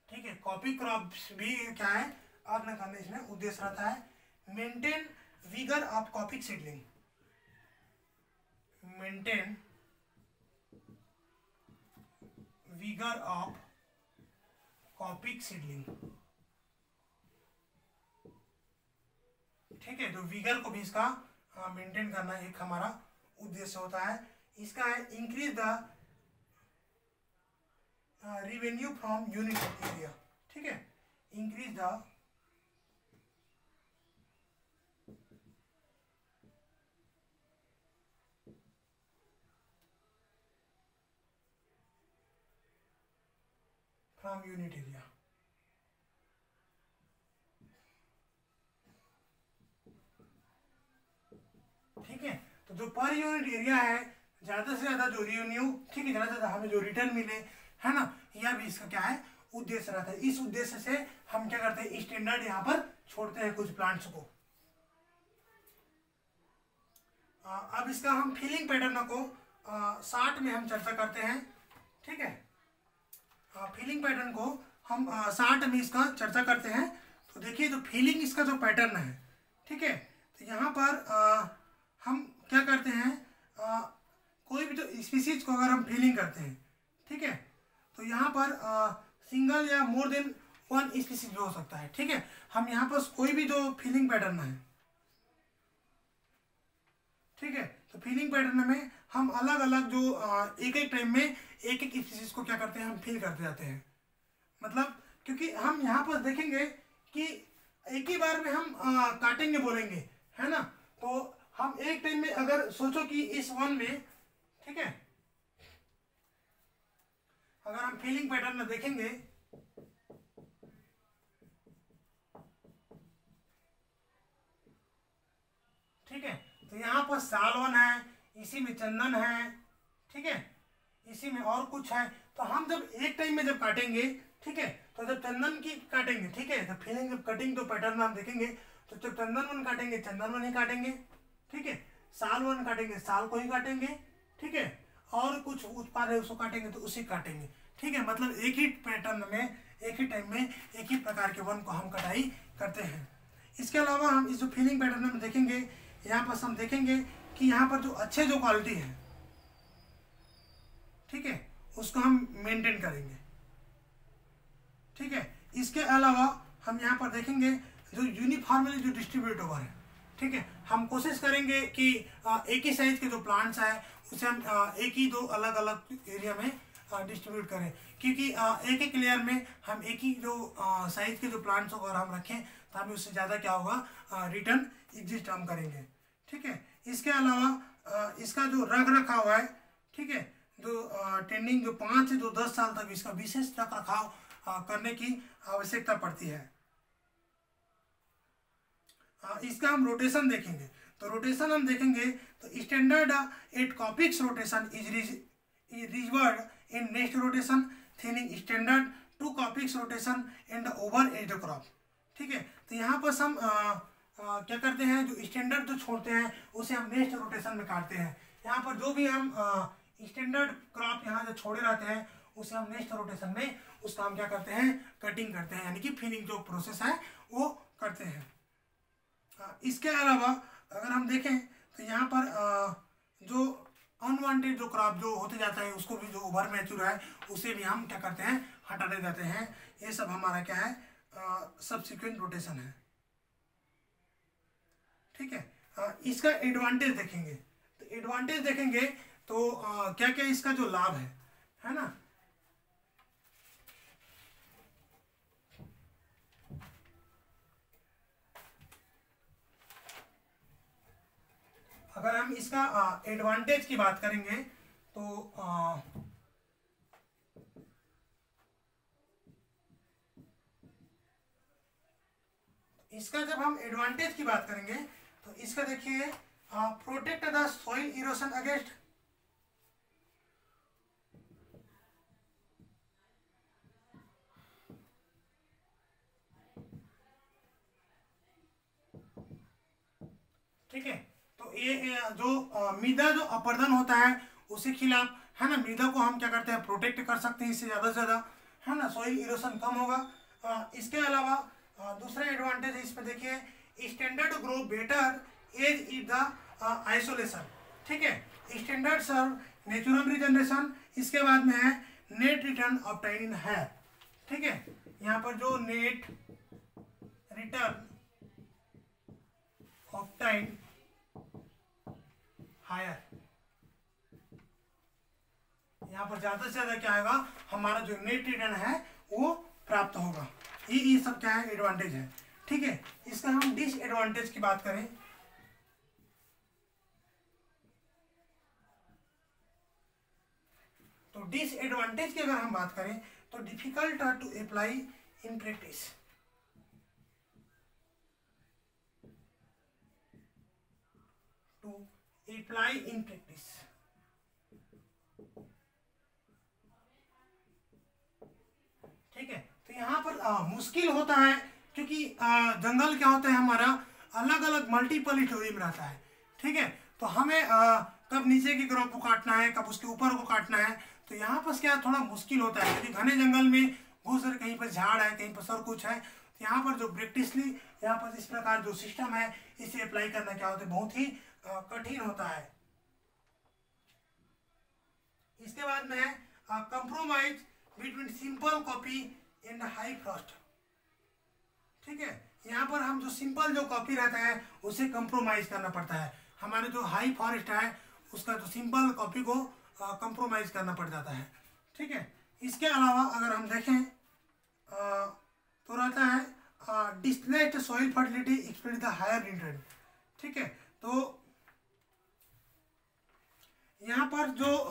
ठीक है, कॉपी क्रॉप भी क्या है, अर्न करने इसमें उद्देश्य रहता है। Maintain vigour of copy seedling, maintain vigour of copy seedling. ठीक है, तो विगर को भी इसका मेंटेन करना एक हमारा उद्देश्य होता है। इसका है increase the revenue from unit area, ठीक है, increase the from unit area, ठीक है। तो जो पर यूनिट एरिया है, ज्यादा से ज्यादा जो रेवेन्यू, ठीक है, ज्यादा से ज्यादा हमें जो रिटर्न मिले, है ना, यह भी इसका क्या है, उद्देश्य रहता है। इस उद्देश्य से हम क्या करते हैं, स्टैंडर्ड यहाँ पर छोड़ते हैं कुछ प्लांट्स को। अब इसका हम फीलिंग पैटर्न को शार्ट में हम चर्चा करते हैं, ठीक है। फीलिंग पैटर्न को हम शार्ट में इसका चर्चा करते हैं। तो देखिए, जो फीलिंग इसका जो पैटर्न है, ठीक है, तो यहाँ पर हम क्या करते हैं, कोई भी जो स्पीसीज को अगर हम फीलिंग करते हैं, ठीक है, तो यहाँ पर सिंगल या मोर देन वन स्पीसीज हो सकता है, ठीक है। हम यहाँ पर कोई भी जो फीलिंग पैटर्न है, ठीक है, तो फीलिंग पैटर्न में हम अलग अलग जो एक एक टाइम में एक एक स्पीसीज को क्या करते हैं, हम फील करते जाते हैं। मतलब क्योंकि हम यहाँ पर देखेंगे कि एक ही बार में हम काटेंगे बोलेंगे, है ना, तो हम एक टाइम में अगर सोचो कि इस वन में, ठीक है, अगर हम फीलिंग पैटर्न में देखेंगे, ठीक है, तो यहाँ पर सालवन है, इसी में चंदन है, ठीक है, इसी में और कुछ है। तो हम जब एक टाइम में जब काटेंगे, ठीक है, तो जब चंदन की काटेंगे, ठीक है, जब फीलिंग जब कटिंग तो पैटर्न में हम देखेंगे, तो जब चंदन वन काटेंगे चंदन वन ही काटेंगे, ठीक है, साल वन काटेंगे साल को ही काटेंगे, ठीक है, और कुछ उत्पाद है उसको काटेंगे तो उसी काटेंगे, ठीक है। मतलब एक ही पैटर्न में एक ही टाइम में एक ही प्रकार के वन को हम कटाई करते हैं। इसके अलावा हम इस जो फीलिंग पैटर्न में देखेंगे, यहाँ पर हम देखेंगे कि यहाँ पर जो अच्छे जो क्वालिटी है, ठीक है, उसको हम मेंटेन करेंगे, ठीक है। इसके अलावा हम यहाँ पर देखेंगे जो यूनिफॉर्मली जो डिस्ट्रीब्यूट ओवर है, ठीक है, हम कोशिश करेंगे कि एक ही साइज के जो प्लांट्स है उसे हम एक ही दो अलग अलग एरिया में डिस्ट्रीब्यूट करें, क्योंकि एक एक लेयर में हम एक ही जो साइज के जो प्लांट्स अगर हम रखें तो हमें उससे ज़्यादा क्या होगा, रिटर्न एग्जिस्ट हम करेंगे, ठीक है। इसके अलावा इसका जो रख रखाव है, ठीक है, जो टेंडिंग जो 5 से जो 10 साल तक इसका विशेष रख रखाव करने की आवश्यकता पड़ती है। इसका हम रोटेशन देखेंगे, तो रोटेशन हम देखेंगे तो standard 8 coppice rotation is reserved in next rotation, thinning standard 2 coppice rotation in the over age the crop, ठीक है। तो यहाँ पर हम क्या करते हैं, जो स्टैंडर्ड जो छोड़ते हैं उसे हम नेक्स्ट रोटेशन में काटते हैं। यहाँ पर जो भी हम स्टैंडर्ड क्रॉप यहाँ जो छोड़े रहते हैं उसे हम नेक्स्ट रोटेशन में उसका हम क्या करते हैं, कटिंग करते हैं, यानी कि फिनिंग जो प्रोसेस है वो करते हैं। इसके अलावा अगर हम देखें तो यहाँ पर जो अनवांटेड जो क्रॉप जो होते जाता है उसको भी जो ओवर मैच्योर है उसे भी हम क्या करते हैं, हटाते जाते हैं। ये सब हमारा क्या है, सबसिक्वेंट रोटेशन है, ठीक है। इसका एडवांटेज देखेंगे, तो एडवांटेज देखेंगे तो क्या क्या इसका जो लाभ है ना। अगर हम इसका एडवांटेज की बात करेंगे तो इसका जब हम एडवांटेज की बात करेंगे तो इसका देखिए, protect the soil erosion against, ठीक है। तो ये जो मृदा जो अपर्दन होता है उसके खिलाफ, है ना, मृदा को हम क्या करते हैं, प्रोटेक्ट कर सकते हैं इससे ज़्यादा से ज़्यादा, है ना, सॉइल इरोशन कम होगा। इसके अलावा दूसरा एडवांटेज है इसमें देखिए, standard grow better as is the isolation, ठीक है, स्टैंडर्ड सर्व नेचुरल रिजनरेशन। इसके बाद में है नेट रिटर्न ऑब्टेन है, ठीक है, यहाँ पर जो नेट रिटर्न ऑब्टेन हायर, यहाँ पर और ज़्यादा से ज़्यादा क्या होगा, हमारा जो नेट रिटर्न है वो प्राप्त होगा। ये सब क्या है, एडवांटेज है। ठीक है, इसका हम डिसएडवांटेज की बात करें तो डिसएडवांटेज की अगर हम बात करें तो difficult to apply in practice. To apply in practice, ठीक है। तो यहाँ पर मुश्किल होता है क्योंकि जंगल क्या होता है हमारा, अलग अलग मल्टीपल स्टोरी में रहता है। ठीक है, तो हमें कब नीचे की ग्रोप को काटना है, कब उसके ऊपर को काटना है, तो यहाँ पर क्या थोड़ा मुश्किल होता है क्योंकि घने जंगल में बहुत सारे, कहीं पर झाड़ है, कहीं पर सर कुछ है। तो यहाँ पर जो प्रैक्टिसली यहाँ पर इस प्रकार जो सिस्टम है इसे अप्लाई करना क्या होता है, बहुत ही कठिन होता है। इसके बाद में है compromise between simple copy and high Frost. ठीक है, यहाँ पर हम जो सिंपल जो कॉपी रहता है उसे कंप्रोमाइज करना पड़ता है। हमारे जो हाई फॉरेस्ट है उसका जो सिंपल कॉपी को कंप्रोमाइज करना पड़ जाता है। ठीक है, इसके अलावा अगर हम देखें तो रहता है displaced soil fertility expect the higher nutrient. ठीक है, तो यहाँ पर जो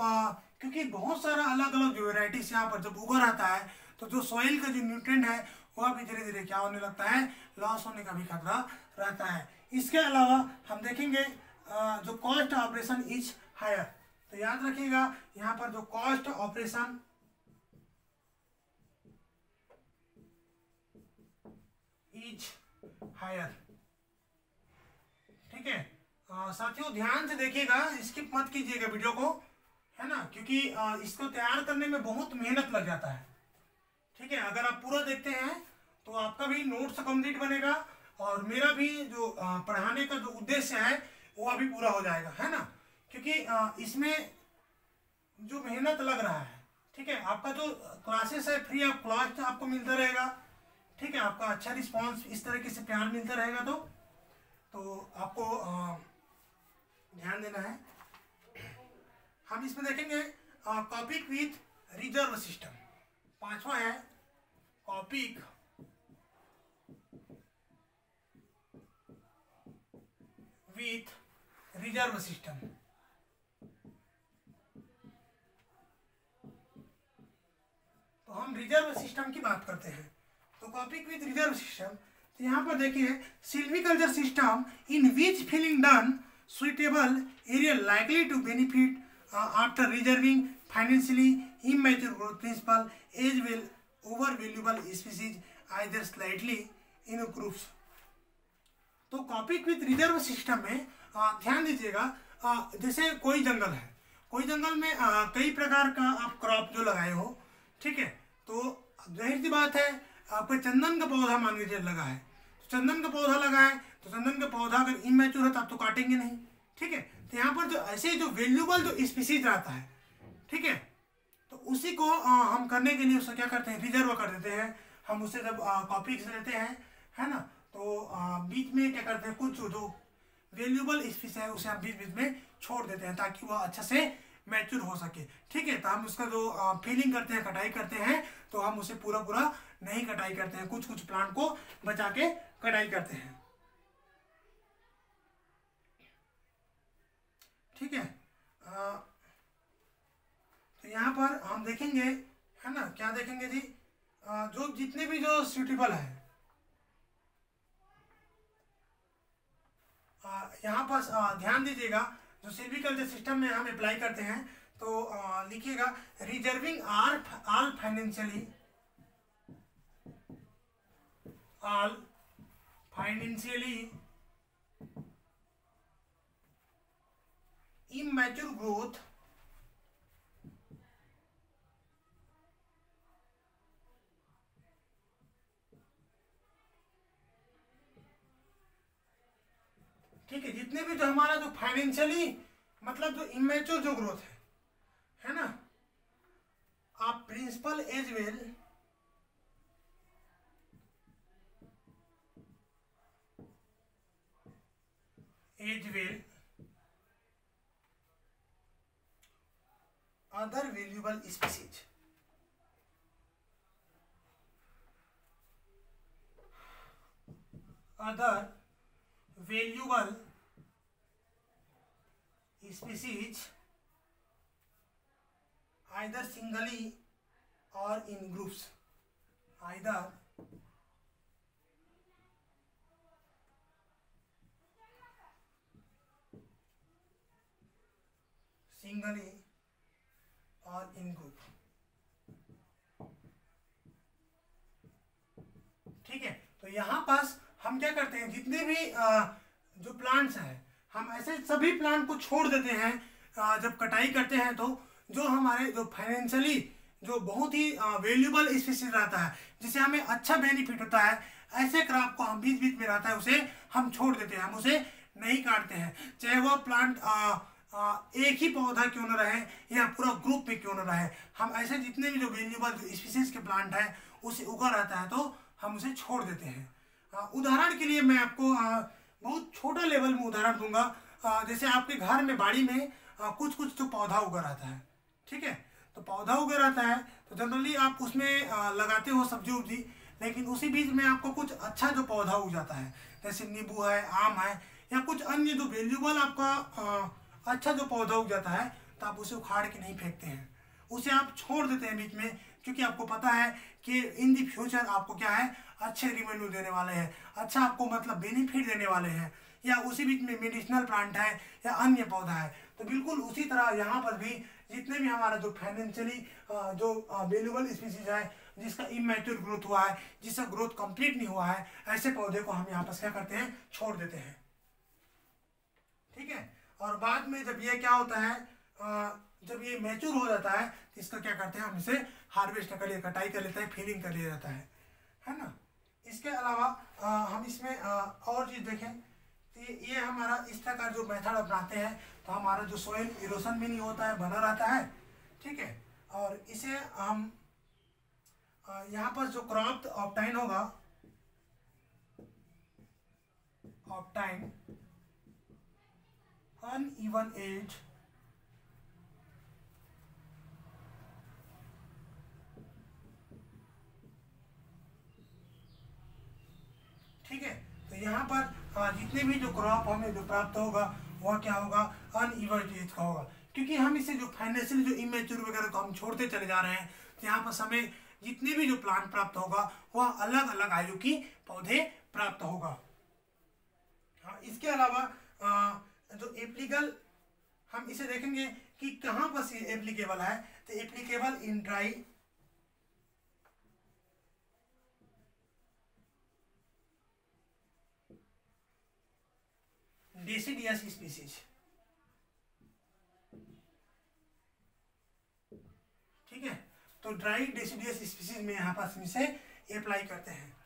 क्योंकि बहुत सारा अलग अलग जो वेराइटीज यहाँ पर जब उगा रहता है तो जो सॉइल का जो न्यूट्रिएंट है वह भी धीरे धीरे क्या होने लगता है, लॉस होने का भी खतरा रहता है। इसके अलावा हम देखेंगे जो कॉस्ट ऑपरेशन इज हायर। तो याद रखिएगा यहाँ पर जो कॉस्ट ऑपरेशन इज हायर। ठीक है, साथियों ध्यान से देखिएगा, स्किप मत कीजिएगा वीडियो को, है ना, क्योंकि इसको तैयार करने में बहुत मेहनत लग जाता है। ठीक है, अगर आप पूरा देखते हैं तो आपका भी नोट्स कंप्लीट बनेगा और मेरा भी जो पढ़ाने का जो उद्देश्य है वो अभी पूरा हो जाएगा, है ना, क्योंकि इसमें जो मेहनत लग रहा है। ठीक है, आपका जो क्लासेस है फ्री ऑफ कॉस्ट आपको मिलता रहेगा। ठीक है, आपका अच्छा रिस्पांस इस तरीके से प्यार मिलता रहेगा तो आपको ध्यान देना है। हम इसमें देखेंगे कॉपिक विथ रिजर्व सिस्टम। पांचवा है कॉपिक विथ रिजर्व सिस्टम। तो हम रिजर्व सिस्टम की बात करते हैं। तो कॉपिक विथ रिजर्व सिस्टम, तो यहाँ पर देखिए silviculture system in which felling done suitable area likely to benefit after reserving financially immature growth principle as well over valuable species either slightly in groups। तो कॉपिक विथ रिजर्व सिस्टम में ध्यान दीजिएगा, जैसे कोई जंगल है, कोई जंगल में कई प्रकार का आप क्रॉप जो लगाए हो। ठीक है, तो जाहिर सी बात है आपका चंदन का पौधा मान लीजिए लगा है, तो चंदन का पौधा लगा है तो चंदन का पौधा अगर इमेच्योर है तो आप तो काटेंगे नहीं। ठीक है, तो यहाँ पर जो ऐसे जो वैल्यूबल जो स्पीसीज रहता है, ठीक है, तो उसी को हम करने के लिए उससे क्या करते हैं, रिजर्व कर देते हैं। हम उससे जब कॉपी से लेते हैं, है ना, तो बीच में क्या करते हैं, कुछ जो वैल्यूबल स्पीसीज है उसे हम बीच बीच में छोड़ देते हैं ताकि वह अच्छे से मैच्योर हो सके। ठीक है, तो हम उसका जो फीलिंग करते हैं, कटाई करते हैं, तो हम उसे पूरा पूरा नहीं कटाई करते हैं, कुछ कुछ प्लांट को बचा के कटाई करते हैं। ठीक है, तो यहाँ पर हम देखेंगे, है ना, क्या देखेंगे जी, जो जितने भी जो सूटेबल है यहाँ पर ध्यान दीजिएगा, जो सिल्वीकल्चर सिस्टम में हम अप्लाई करते हैं तो लिखिएगा reserving all financially immature growth ठीक है, जितने भी जो हमारा जो फाइनेंशियली मतलब जो इमेच्योर जो ग्रोथ है ना, आप principle as well other valuable valuable species. Other valuable species either singly or in groups. Either singly और इन ग्रुप। ठीक है, तो यहाँ पास हम क्या करते हैं, जितने भी जो प्लांट्स हैं हम ऐसे सभी प्लांट को छोड़ देते हैं। जब कटाई करते हैं तो जो हमारे जो फाइनेंशियली जो बहुत ही वैल्यूबल स्पीसीज रहता है, जिसे हमें अच्छा बेनिफिट होता है, ऐसे क्रॉप को हम बीच बीच में रहता है उसे हम छोड़ देते हैं, हम उसे नहीं काटते हैं। चाहे वह प्लांट एक ही पौधा क्यों न रहे या पूरा ग्रुप में क्यों न रहे, हम ऐसे जितने भी जो वैल्यूबल स्पीसीज के प्लांट है उसे उगा रहता है तो हम उसे छोड़ देते हैं। उदाहरण के लिए मैं आपको बहुत छोटा लेवल में उदाहरण दूंगा। जैसे आपके घर में बाड़ी में कुछ कुछ जो पौधा उगा रहता है, ठीक है, तो पौधा उगा रहता है तो जनरली आप उसमें लगाते हो सब्जी उब्जी, लेकिन उसी बीच में आपको कुछ अच्छा जो पौधा उग जाता है, जैसे नींबू है, आम है, या कुछ अन्य जो वैल्यूबल आपका अच्छा जो पौधा उग जाता है, तो आप उसे उखाड़ के नहीं फेंकते हैं, उसे आप छोड़ देते हैं बीच में, क्योंकि आपको पता है कि इन दी फ्यूचर आपको क्या है, अच्छे रिवेन्यू देने वाले हैं, अच्छा आपको मतलब बेनिफिट देने वाले हैं, या उसी बीच में मेडिसिनल प्लांट है या अन्य पौधा है। तो बिल्कुल उसी तरह यहाँ पर भी जितने भी हमारा जो फाइनेंशियली जो वैल्यूबल स्पीसीज है, जिसका इमैच्योर ग्रोथ हुआ है, जिसका ग्रोथ कंप्लीट नहीं हुआ है, ऐसे पौधे को हम यहाँ पर क्या करते हैं, छोड़ देते हैं। ठीक है, और बाद में जब ये क्या होता है, जब ये मैच्योर हो जाता है तो इसका क्या करते हैं, हम इसे हार्वेस्ट कर लिए, कटाई कर लेते हैं, फिलिंग कर लिया जाता है ना। इसके अलावा हम इसमें और चीज़ देखें तो ये हमारा इस प्रकार जो मेथड अपनाते हैं तो हमारा जो सोइल इरोशन भी नहीं होता है, बना रहता है। ठीक है, और इसे हम यहाँ पर जो क्रॉप ऑब्टेन होगा, ऑब्टेन अनइवन एज ठीक है, तो यहाँ पर जितने भी जो क्रॉप हमें जो प्राप्त होगा वह क्या होगा, अनइवन एज का होगा, क्योंकि हम इसे जो फाइनेंशियल जो इमेच्योर वगैरह को हम छोड़ते चले जा रहे हैं, तो यहाँ पर हमें जितने भी जो प्लांट प्राप्त होगा वह अलग अलग आयु की पौधे प्राप्त होगा। हाँ, इसके अलावा जो एप्लीकल हम इसे देखेंगे कि कहाँ पर ये एप्लीकेबल है, तो applicable in dry deciduous species. ठीक है, तो ड्राई डेसिडियस स्पीसीज में यहाँ पर इसे अप्लाई करते हैं।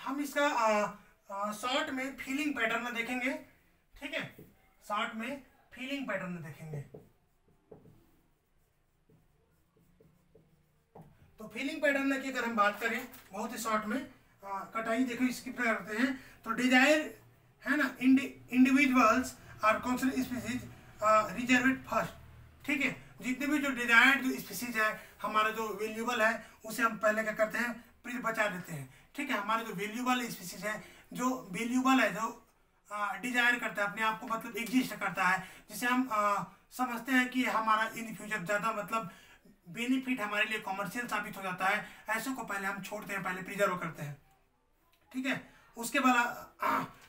हम इसका शॉर्ट में फीलिंग पैटर्न देखेंगे। ठीक है, शॉर्ट में फीलिंग पैटर्न देखेंगे। तो फीलिंग पैटर्न की अगर हम बात करें बहुत ही शॉर्ट में, कटाई देखो इसकी प्रकार करते हैं, तो डिजायर है ना, individuals are concern species reserved first. ठीक है, जितने भी जो डिजायर्ड जो स्पीसीज है हमारा जो वैल्यूबल है उसे हम पहले क्या करते हैं, बचा देते हैं। ठीक है, हमारे जो वैल्यूबल स्पीसीज है, जो वैल्यूबल है, जो डिजायर करता है, अपने आप को मतलब एग्जिस्ट करता है, जिसे हम समझते हैं कि हमारा इन फ्यूचर ज़्यादा मतलब बेनिफिट हमारे लिए कॉमर्शियल साबित हो जाता है, ऐसे को पहले हम छोड़ते हैं, पहले प्रिजर्व करते हैं। ठीक है, उसके बाद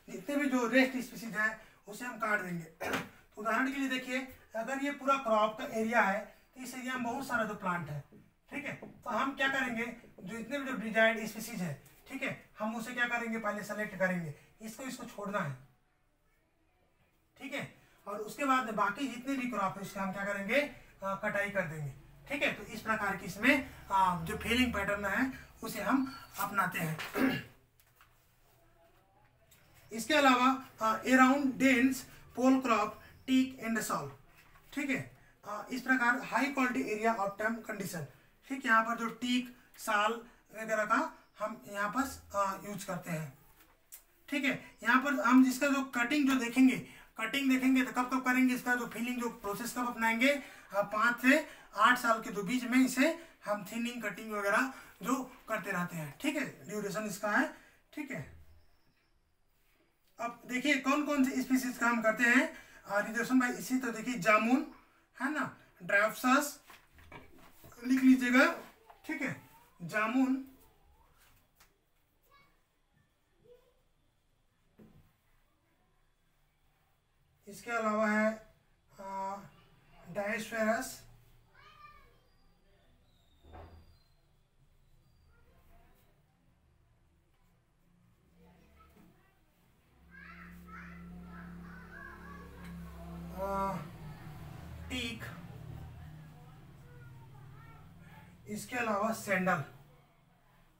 जितने भी जो रेस्ट स्पीसीज है उसे हम काट देंगे। तो उदाहरण के लिए देखिए, अगर ये पूरा क्रॉप का एरिया है तो इस एरिया में बहुत सारा जो प्लांट है, ठीक है, तो हम क्या करेंगे, जो जितने भी जो डिजायर्ड स्पीसीज है, ठीक है, हम उसे क्या करेंगे, पहले सेलेक्ट करेंगे, इसको छोड़ना है। ठीक है, और उसके बाद बाकी जितने भी क्रॉप है उससे हम क्या करेंगे, कटाई कर देंगे। ठीक है, तो इस प्रकार की इसमें जो फीलिंग पैटर्न है उसे हम अपनाते हैं। इसके अलावा around dense pole crop teak and sal. ठीक है, इस प्रकार high quality area of term condition. ठीक, यहाँ पर जो टीक साल वगैरह का हम यहाँ पर यूज करते हैं। ठीक है, यहाँ पर हम जिसका जो कटिंग जो देखेंगे, कटिंग देखेंगे तो कब कब करेंगे, इसका जो फिलिंग जो प्रोसेस कब अपनाएंगे, 5 से 8 साल के जो बीच में इसे हम थिनिंग कटिंग वगैरह जो करते रहते हैं। ठीक है, ड्यूरेशन इसका है। ठीक है, अब देखिए कौन कौन से स्पीसीज का हम करते हैं रिजर्वेशन भाई। इसी तो देखिए जामुन है ना, ड्रायोप्सिस लिख लीजिएगा। ठीक है, जामुन, इसके अलावा है डायस्फेरस, टीक, इसके अलावा सैंडल।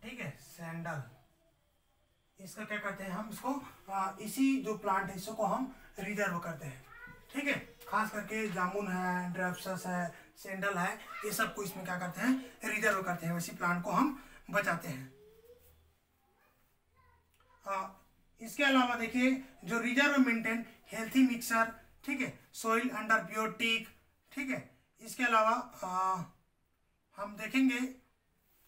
ठीक है, सैंडल इसका क्या करते हैं हम, इसको इसी जो प्लांट है इसको हम रिजर्व करते हैं। ठीक है, खास करके जामुन है, ड्रायोप्सिस है, सैंडल है, ये सब को इसमें क्या करते हैं, रिजर्व करते हैं, वैसी प्लांट को हम बचाते हैं। इसके अलावा देखिए जो रिजर्व मेंटेन हेल्थी मिक्सर। ठीक है, सोइल अंडर प्योर टीक। ठीक है, इसके अलावा हम देखेंगे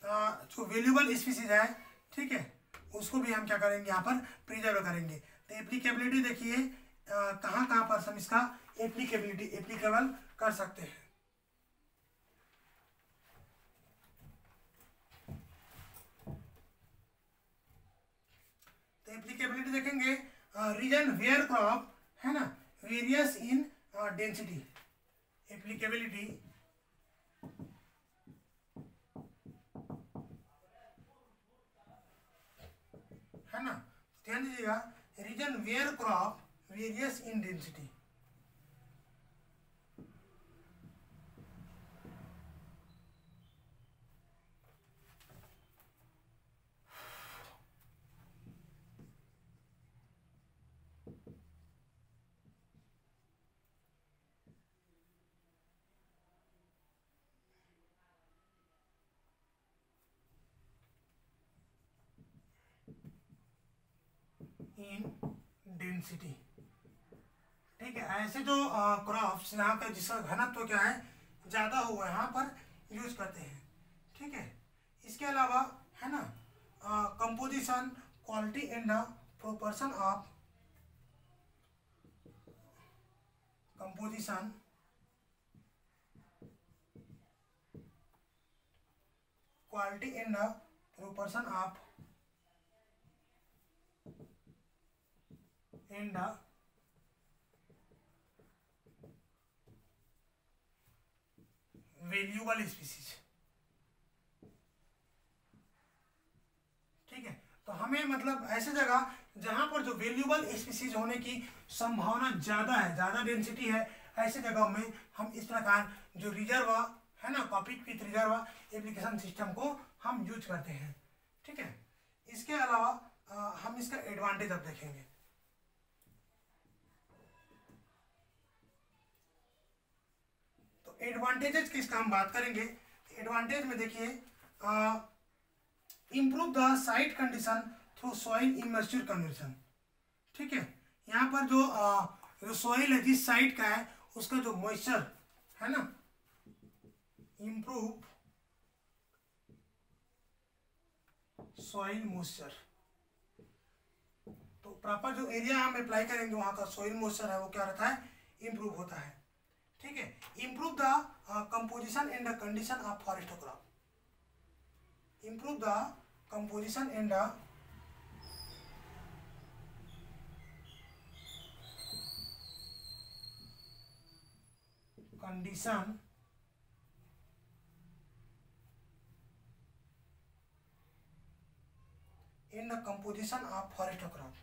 जो वैल्यूएबल स्पीसीज है, ठीक है, उसको भी हम क्या करेंगे, यहाँ पर प्रिजर्व करेंगे। तो एप्लीकेबिलिटी देखिए कहाँ कहाँ पर हम इसका एप्लीकेबल कर सकते हैं। तो एप्लीकेबिलिटी देखेंगे रीजन वेयर क्रॉप है ना वेरियस इन डेंसिटी। एप्लीकेबिलिटी है ना, ध्यान दीजिएगा, region where crop various in density. In density. ठीक है, ऐसे जो क्रॉप्स यहाँ पे जिसका घनत्व क्या है ज्यादा हुआ है यहाँ पर यूज करते हैं। ठीक है, इसके अलावा है ना composition, quality and the proportion of composition, quality and the proportion of and the valuable species. ठीक है, तो हमें मतलब ऐसे जगह जहां पर जो वैल्यूएबल स्पीसीज होने की संभावना ज्यादा है, ज्यादा डेंसिटी है, ऐसे जगह में हम इस प्रकार जो रिजर्व है ना copied with reserve application system को हम यूज करते हैं। ठीक है, इसके अलावा हम इसका एडवांटेज अब देखेंगे। एडवांटेजेस किसका हम बात करेंगे, एडवांटेज में देखिए improve the site condition through soil immersive conversion. ठीक है, यहाँ पर जो सॉइल है जिस साइट का है उसका जो मॉइस्चर है ना, इंप्रूव सॉइल मॉइस्चर। तो प्रॉपर जो एरिया हम अप्लाई करेंगे वहां का सॉइल मॉइस्चर है वो क्या रहता है, इंप्रूव होता है। ठीक है, improve the composition and the condition of forest crop. Improve the composition and the condition in the composition of forest crop।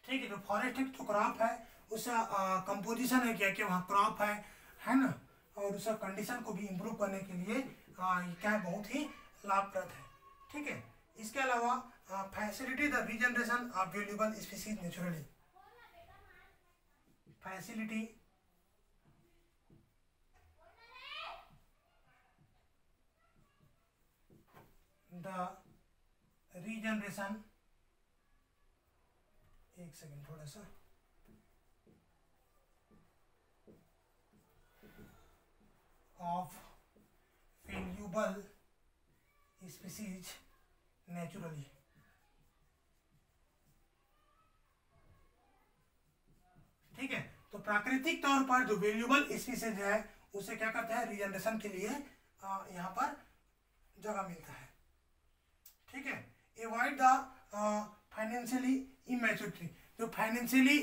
ठीक है, तो फॉरेस्ट जो क्रॉप है उसका कंपोजिशन है क्या कि वहाँ क्रॉप है ना, और उसका कंडीशन को भी इम्प्रूव करने के लिए क्या है, बहुत ही लाभप्रद है। ठीक है, इसके अलावा facility the regeneration of valuable species naturally. Facility the regeneration, एक सेकेंड थोड़ा सा, ऑफ वैल्यूएबल स्पीसीज नेचुरली। ठीक है, तो प्राकृतिक तौर पर जो वैल्यूएबल स्पीसीज है उसे क्या करता है, रीजनरेशन के लिए यहाँ पर जगह मिलता है। ठीक है, avoid the financially immature tree, जो फाइनेंशियली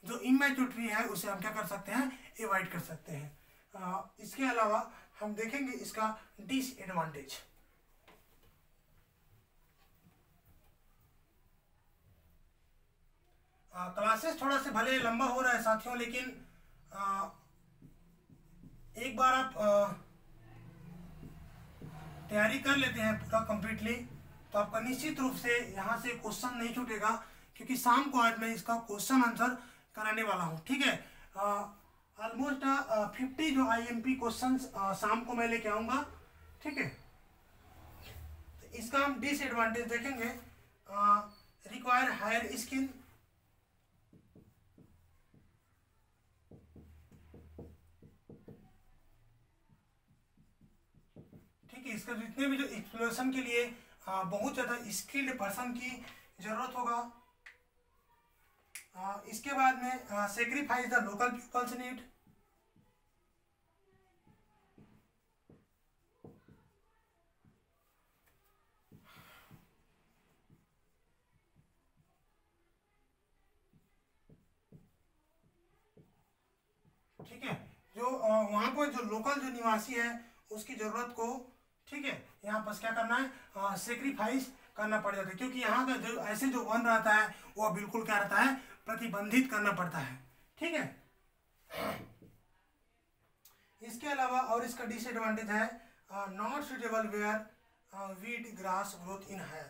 जो इमैच्योर ट्री है उसे हम क्या कर सकते हैं, एवॉइड कर सकते हैं। इसके अलावा हम देखेंगे इसका डिसएडवांटेज। क्लासेस थोड़ा से भले लंबा हो रहा है साथियों, लेकिन एक बार आप तैयारी कर लेते हैं पूरा कंप्लीटली, तो आपका निश्चित रूप से यहाँ से क्वेश्चन नहीं छूटेगा, क्योंकि शाम को आज मैं इसका क्वेश्चन आंसर कराने वाला हूँ। ठीक है, ऑलमोस्ट 50 जो IMP क्वेश्चन शाम को मैं लेके आऊँगा। ठीक है, तो इसका हम डिसएडवांटेज देखेंगे। रिक्वायर हायर स्किल, ठीक है, इसका जितने भी जो एक्सप्लोरेशन के लिए बहुत ज़्यादा स्किल्ड पर्सन की जरूरत होगा। इसके बाद में sacrifice the local peoples need, ठीक है, जो वहाँ पर जो लोकल जो निवासी है उसकी जरूरत को, ठीक है, यहाँ पर क्या करना है, सेक्रीफाइस करना पड़ जाता है, क्योंकि यहाँ का जो ऐसे जो वन रहता है वो बिल्कुल क्या रहता है, प्रतिबंधित करना पड़ता है। ठीक है, इसके अलावा और इसका डिसएडवांटेज है not suitable where wheat grass growth in higher,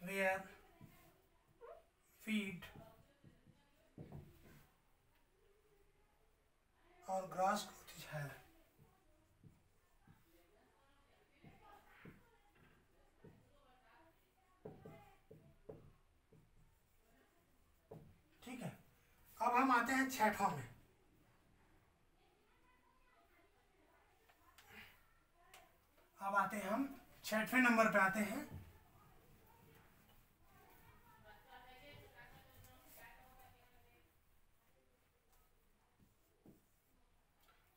where feed और grass growth is higher। ठीक है, अब हम आते हैं छठवां में। अब आते हैं हम छठवें नंबर पे आते हैं।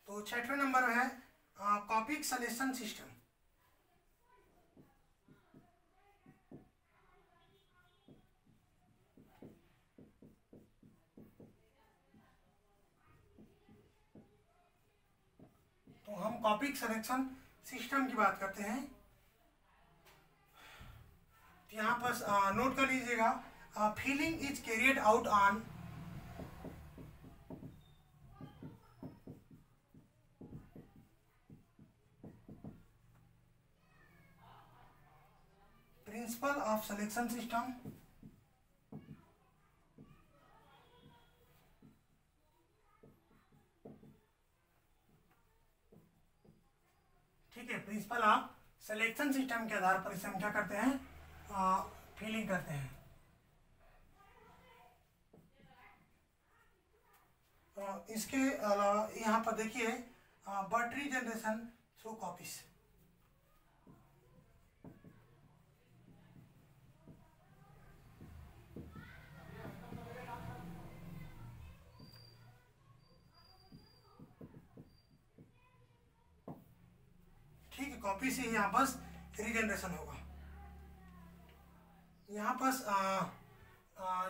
तो छठवें नंबर है कॉपी सलेक्शन सिस्टम। तो हम कॉपी सिलेक्शन सिस्टम की बात करते हैं। तो यहाँ पर नोट कर लीजिएगा, feeling is carried out on principle of selection system, ठीक है, प्रिंसिपल ऑफ सिलेक्शन सिस्टम के आधार पर इसे हम क्या करते हैं, फीलिंग करते हैं। इसके अलावा यहाँ पर देखिए बर्टरी जनरेशन थ्रू कॉपीज, ठीक है, कॉपी से यहाँ बस रीजनरेशन होगा। यहाँ पर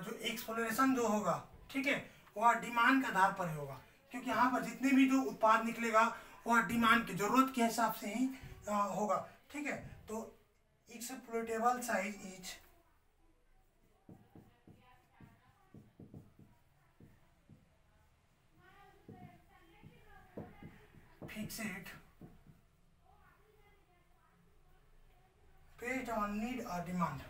जो एक्सप्लोरेशन जो होगा, ठीक है, वह डिमांड के आधार पर होगा, क्योंकि यहाँ पर जितने भी जो उत्पाद निकलेगा वह डिमांड की जरूरत के हिसाब से ही होगा। ठीक है, तो exploitable size is fix it based on need or demand.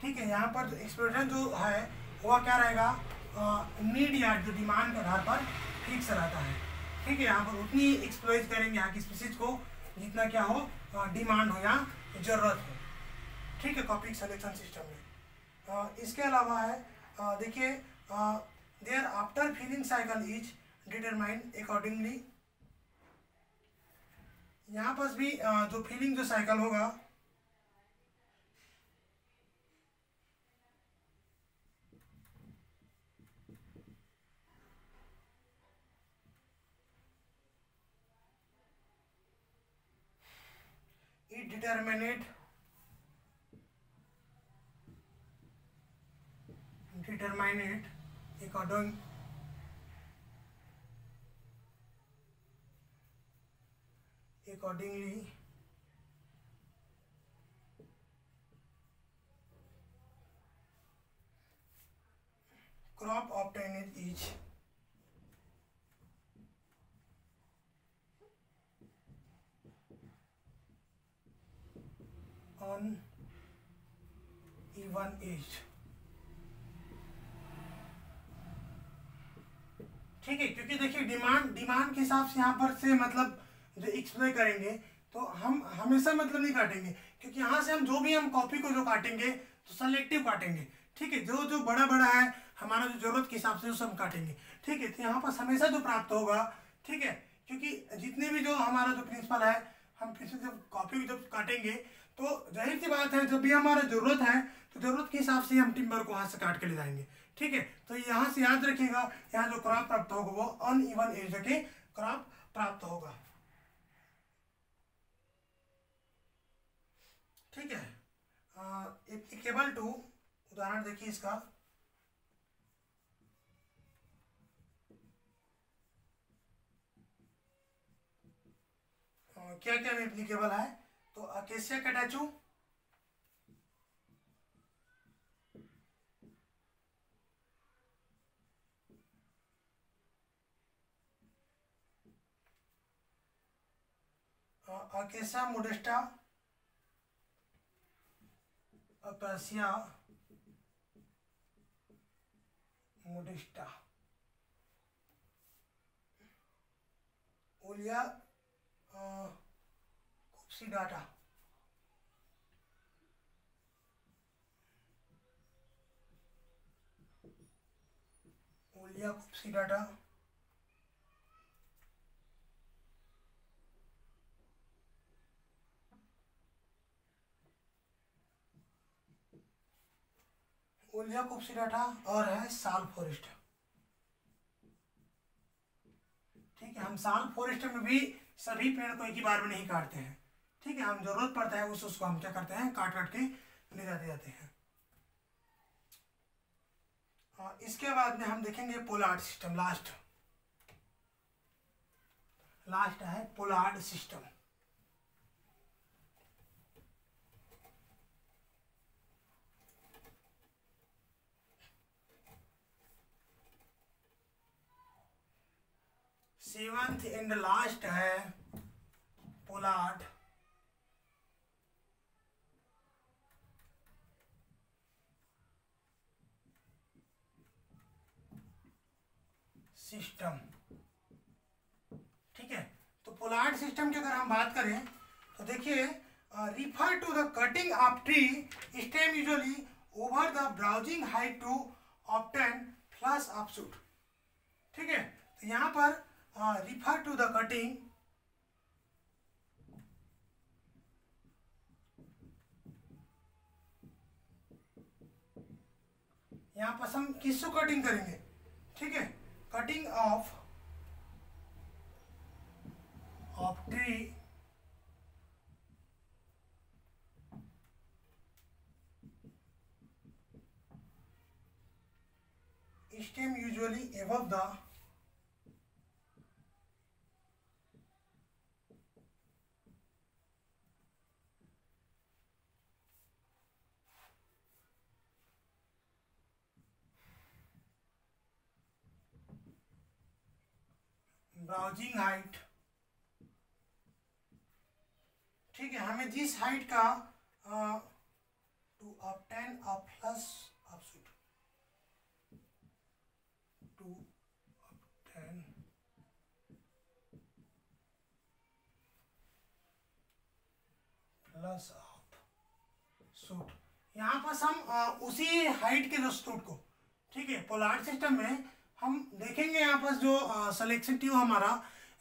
ठीक है, यहाँ पर एक्सप्रेशन जो है वह क्या रहेगा, नीड या जो डिमांड के आधार पर फिक्स रहता है। ठीक है, यहाँ पर उतनी एक्सप्लोइट करेंगे यहाँ की स्पीसीज को जितना क्या हो, डिमांड हो या जरूरत हो। ठीक है, कॉपी सिलेक्शन सिस्टम में। इसके अलावा है, देखिए, thereafter felling cycle is determined accordingly. यहाँ पर भी जो फीलिंग जो साइकिल होगा it determined accordingly crop obtained is uneven aged। ठीक है, क्योंकि देखिए डिमांड के हिसाब से यहाँ पर से मतलब जो एक्सप्लोर करेंगे तो हम हमेशा मतलब नहीं काटेंगे, क्योंकि यहाँ से हम जो भी हम कॉपी को जो काटेंगे तो सेलेक्टिव काटेंगे। ठीक है, जो जो बड़ा बड़ा है हमारा जो जरूरत के हिसाब से उसे हम काटेंगे। ठीक है, तो यहाँ पर हमेशा जो प्राप्त होगा, ठीक है, क्योंकि जितने भी जो हमारा जो प्रिंसिपल है, हम फिर से जब कॉपी को जब काटेंगे तो जाहिर सी बात है जब भी हमारा जरूरत है तो जरूरत के हिसाब से हम टिम्बर को वहां से काट के ले जाएंगे। ठीक है, तो यहाँ से याद रखिएगा, यहाँ जो क्रॉप प्राप्त होगा वो अनइवन एज के क्रॉप प्राप्त होगा। ठीक है, एप्लीकेबल टू, उदाहरण देखिए इसका, क्या क्या एप्लीकेबल है, तो अकेसिया कैटाचू, अकेसिया मोडेस्टा, अकेसिया मोडेस्टा, ओलिया कुप्सीडाटा, ओलिया कुप्सीडाटा, ओलिया कुप्सीडाटा और है साल फॉरेस्ट। ठीक है, हम साल फॉरेस्ट में भी सभी पेड़ को एक ही बार में नहीं काटते हैं। ठीक है, हम जरूरत पड़ता है उसको हम क्या करते हैं, काट काट के ले जाते हैं। इसके बाद में हम देखेंगे पोलार्ड सिस्टम। लास्ट है Pollard system. Seventh and last है पोलार्ड सिस्टम। ठीक है, तो पोलार्ड सिस्टम की अगर हम बात करें तो देखिए, refer to the cutting of tree stem usually over the browsing height to obtain flush of shoot. ठीक है, तो यहाँ पर रिफर टू द कटिंग, यहाँ पर हम किसको कटिंग करेंगे, ठीक है, cutting of tree stem usually above the browsing height, ठीक है, हमें जिस हाइट का to obtain a plus of suit, to obtain plus of suit, यहाँ पर हम उसी हाइट के जो सूट को, ठीक है, पोलार सिस्टम में हम देखेंगे यहाँ पर जो सिलेक्शन ट्यूब हमारा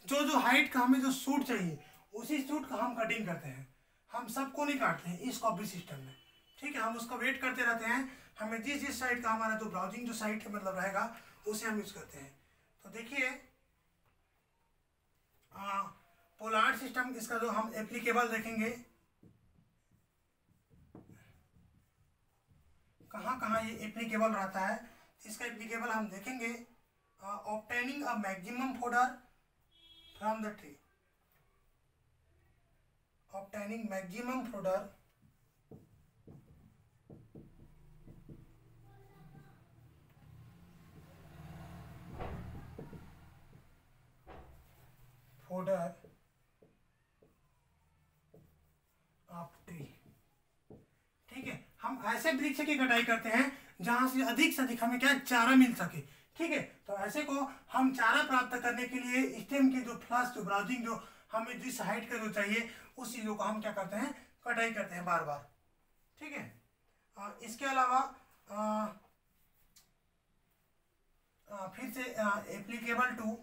जो जो हाइट का हमें जो सूट चाहिए उसी सूट का हम कटिंग करते हैं, हम सबको नहीं काटते हैं इस कॉपी सिस्टम में, ठीक है, हम उसका वेट करते रहते हैं, हमें जिस जिस साइड का हमारा जो ब्राउजिंग जो साइट मतलब रहेगा उसे हम यूज करते हैं। तो देखिए पोलार सिस्टम इसका जो हम एप्लीकेबल देखेंगे, कहाँ कहाँ ये एप्लीकेबल रहता है, इसका एप्लीकेबल हम देखेंगे। Obtaining a maximum folder from the tree, obtaining maximum folder folder of tree, ठीक है, हम ऐसे वृक्ष की कटाई करते हैं जहां से अधिक हमें क्या चारा मिल सके, ठीक है, तो ऐसे को हम चारा प्राप्त करने के लिए स्टेम के जो फ्लश जो ब्राउजिंग जो हमें जिस हाइट का जो चाहिए उस चीज़ों को हम क्या करते हैं कटाई करते हैं बार बार, ठीक है। इसके अलावा फिर से एप्लीकेबल टू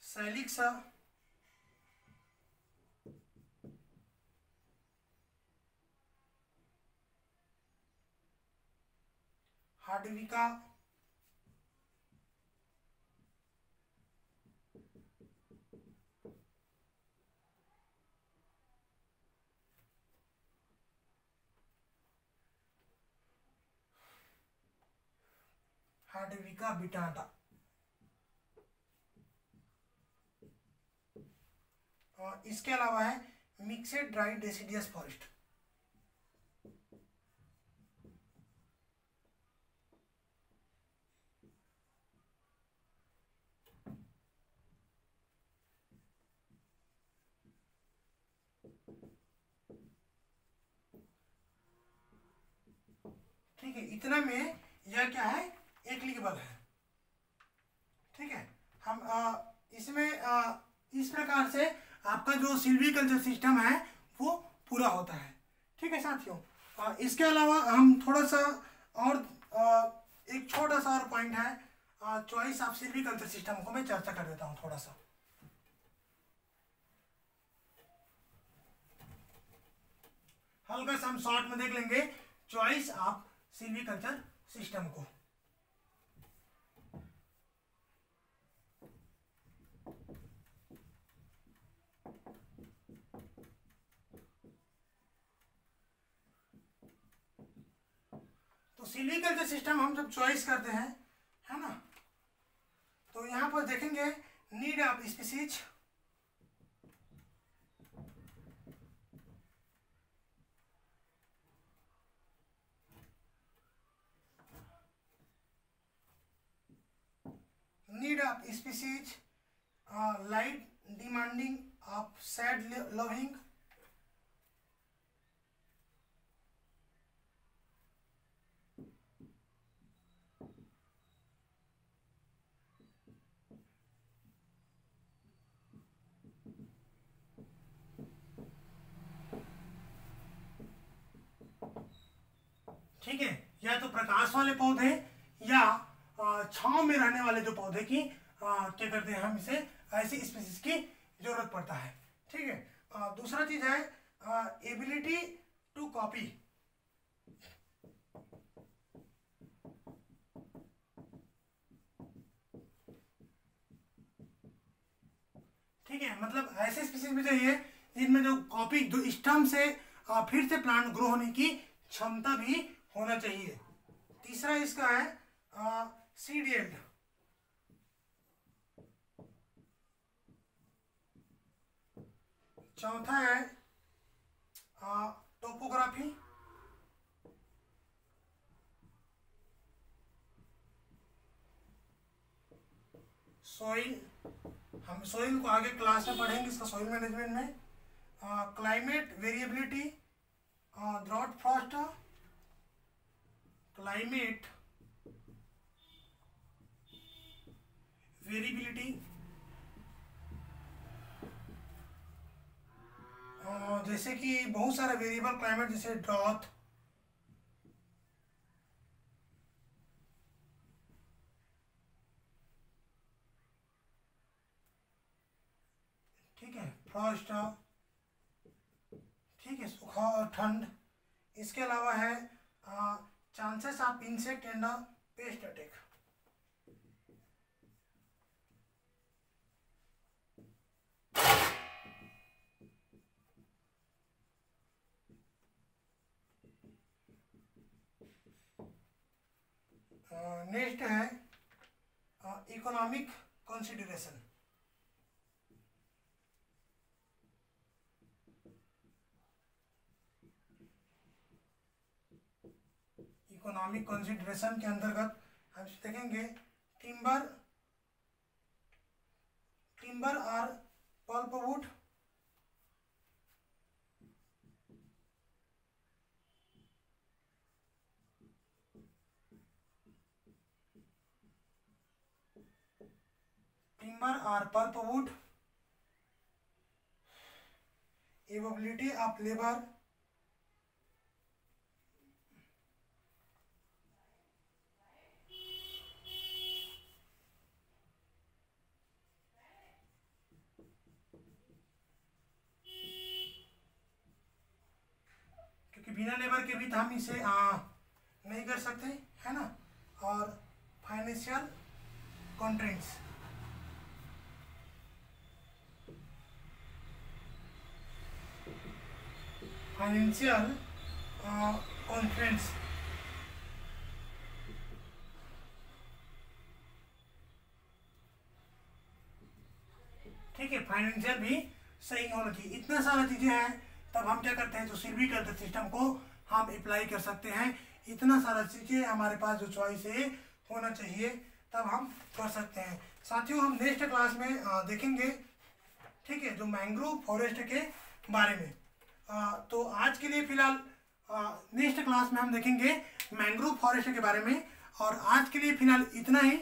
सैलिक्सा हार्डविका हार्डविका बिटाटा, और इसके अलावा है मिक्सेड ड्राई डेसिडियस फॉरेस्ट, ठीक है, इतना में यह क्या है एप्लीकेबल है, ठीक है। हम इसमें इस प्रकार से आपका जो सिल्वीकल्चर सिस्टम है वो पूरा होता है, ठीक है साथियों। इसके अलावा हम थोड़ा सा और एक छोटा सा और पॉइंट है चॉइस ऑफ सिल्वीकल्चर सिस्टम को मैं चर्चा कर देता हूँ थोड़ा सा। हल्का सा हम शॉर्ट में देख लेंगे चॉइस ऑफ सिल्वीकल्चर सिस्टम को। तो सिल्वीकल्चर सिस्टम हम जब चॉइस करते हैं, है ना, तो यहां पर देखेंगे need of species, need of species, light demanding of sad loving, ठीक है, या तो प्रकाश वाले पौधे या छांव में रहने वाले जो पौधे की क्या करते हैं हम इसे ऐसी स्पीसीज की जरूरत पड़ता है, ठीक है। दूसरा चीज है एबिलिटी टू कॉपी, ठीक है, मतलब ऐसे स्पीसीज भी चाहिए जिनमें जो कॉपी जो स्टम से फिर से प्लांट ग्रो होने की क्षमता भी होना चाहिए। तीसरा इसका है सीड यील्ड, चौथा है टोपोग्राफी, सोइल, हम सोइल को आगे क्लास में पढ़ेंगे इसका सॉइल मैनेजमेंट में। Climate variability, drought frost, climate variability, जैसे कि बहुत सारे वेरिएबल क्लाइमेट जैसे ड्रॉट, ठीक है, फ्रॉस्ट, ठीक है, सूखा और ठंड। इसके अलावा है chances of insect and paste attack. Next है इकोनॉमिक कंसिडरेशन। इकोनॉमिक कंसिडरेशन के अंतर्गत हम देखेंगे टिम्बर और पल्पवुड, टिम्बर और पल्पवुड, एवेलेबिलिटी ऑफ लेबर, क्योंकि बिना लेबर के भी तो हम इसे नहीं कर सकते, है ना। और फाइनेंशियल कंस्ट्रेंट्स, फाइनेंशियल कंस्ट्रेंट्स, ठीक है, फाइनेंशियल भी सही होना चाहिए। इतना सारा चीजें हैं, तब हम क्या करते हैं, जो सिल्विकल्चर सिस्टम को हम अप्लाई कर सकते हैं। इतना सारा चीजें हमारे पास जो चॉइस है होना चाहिए, तब हम कर सकते हैं। साथियों, हम नेक्स्ट क्लास में देखेंगे, ठीक है, जो मैंग्रोव फॉरेस्ट के बारे में। तो आज के लिए फिलहाल नेक्स्ट क्लास में हम देखेंगे मैंग्रोव फॉरेस्ट के बारे में। और आज के लिए फिलहाल इतना ही।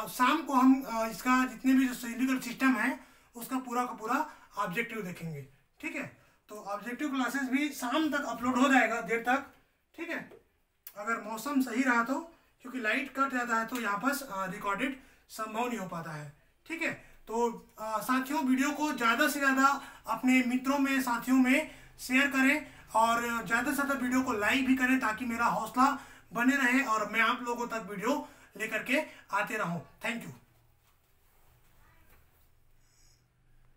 शाम को हम इसका जितने भी जो सिल्विकल्चर सिस्टम है उसका पूरा का पूरा ऑब्जेक्टिव देखेंगे, ठीक है। तो ऑब्जेक्टिव क्लासेस भी शाम तक अपलोड हो जाएगा, देर तक, ठीक है। अगर मौसम सही रहा तो, क्योंकि लाइट कट जाता है तो यहाँ पर रिकॉर्डेड संभव नहीं हो पाता है, ठीक है। तो साथियों, वीडियो को ज़्यादा से ज़्यादा अपने मित्रों में, साथियों में शेयर करें और ज़्यादा से ज़्यादा वीडियो को लाइक भी करें, ताकि मेरा हौसला बने रहे और मैं आप लोगों तक वीडियो लेकर के आते रहूं। Thank you.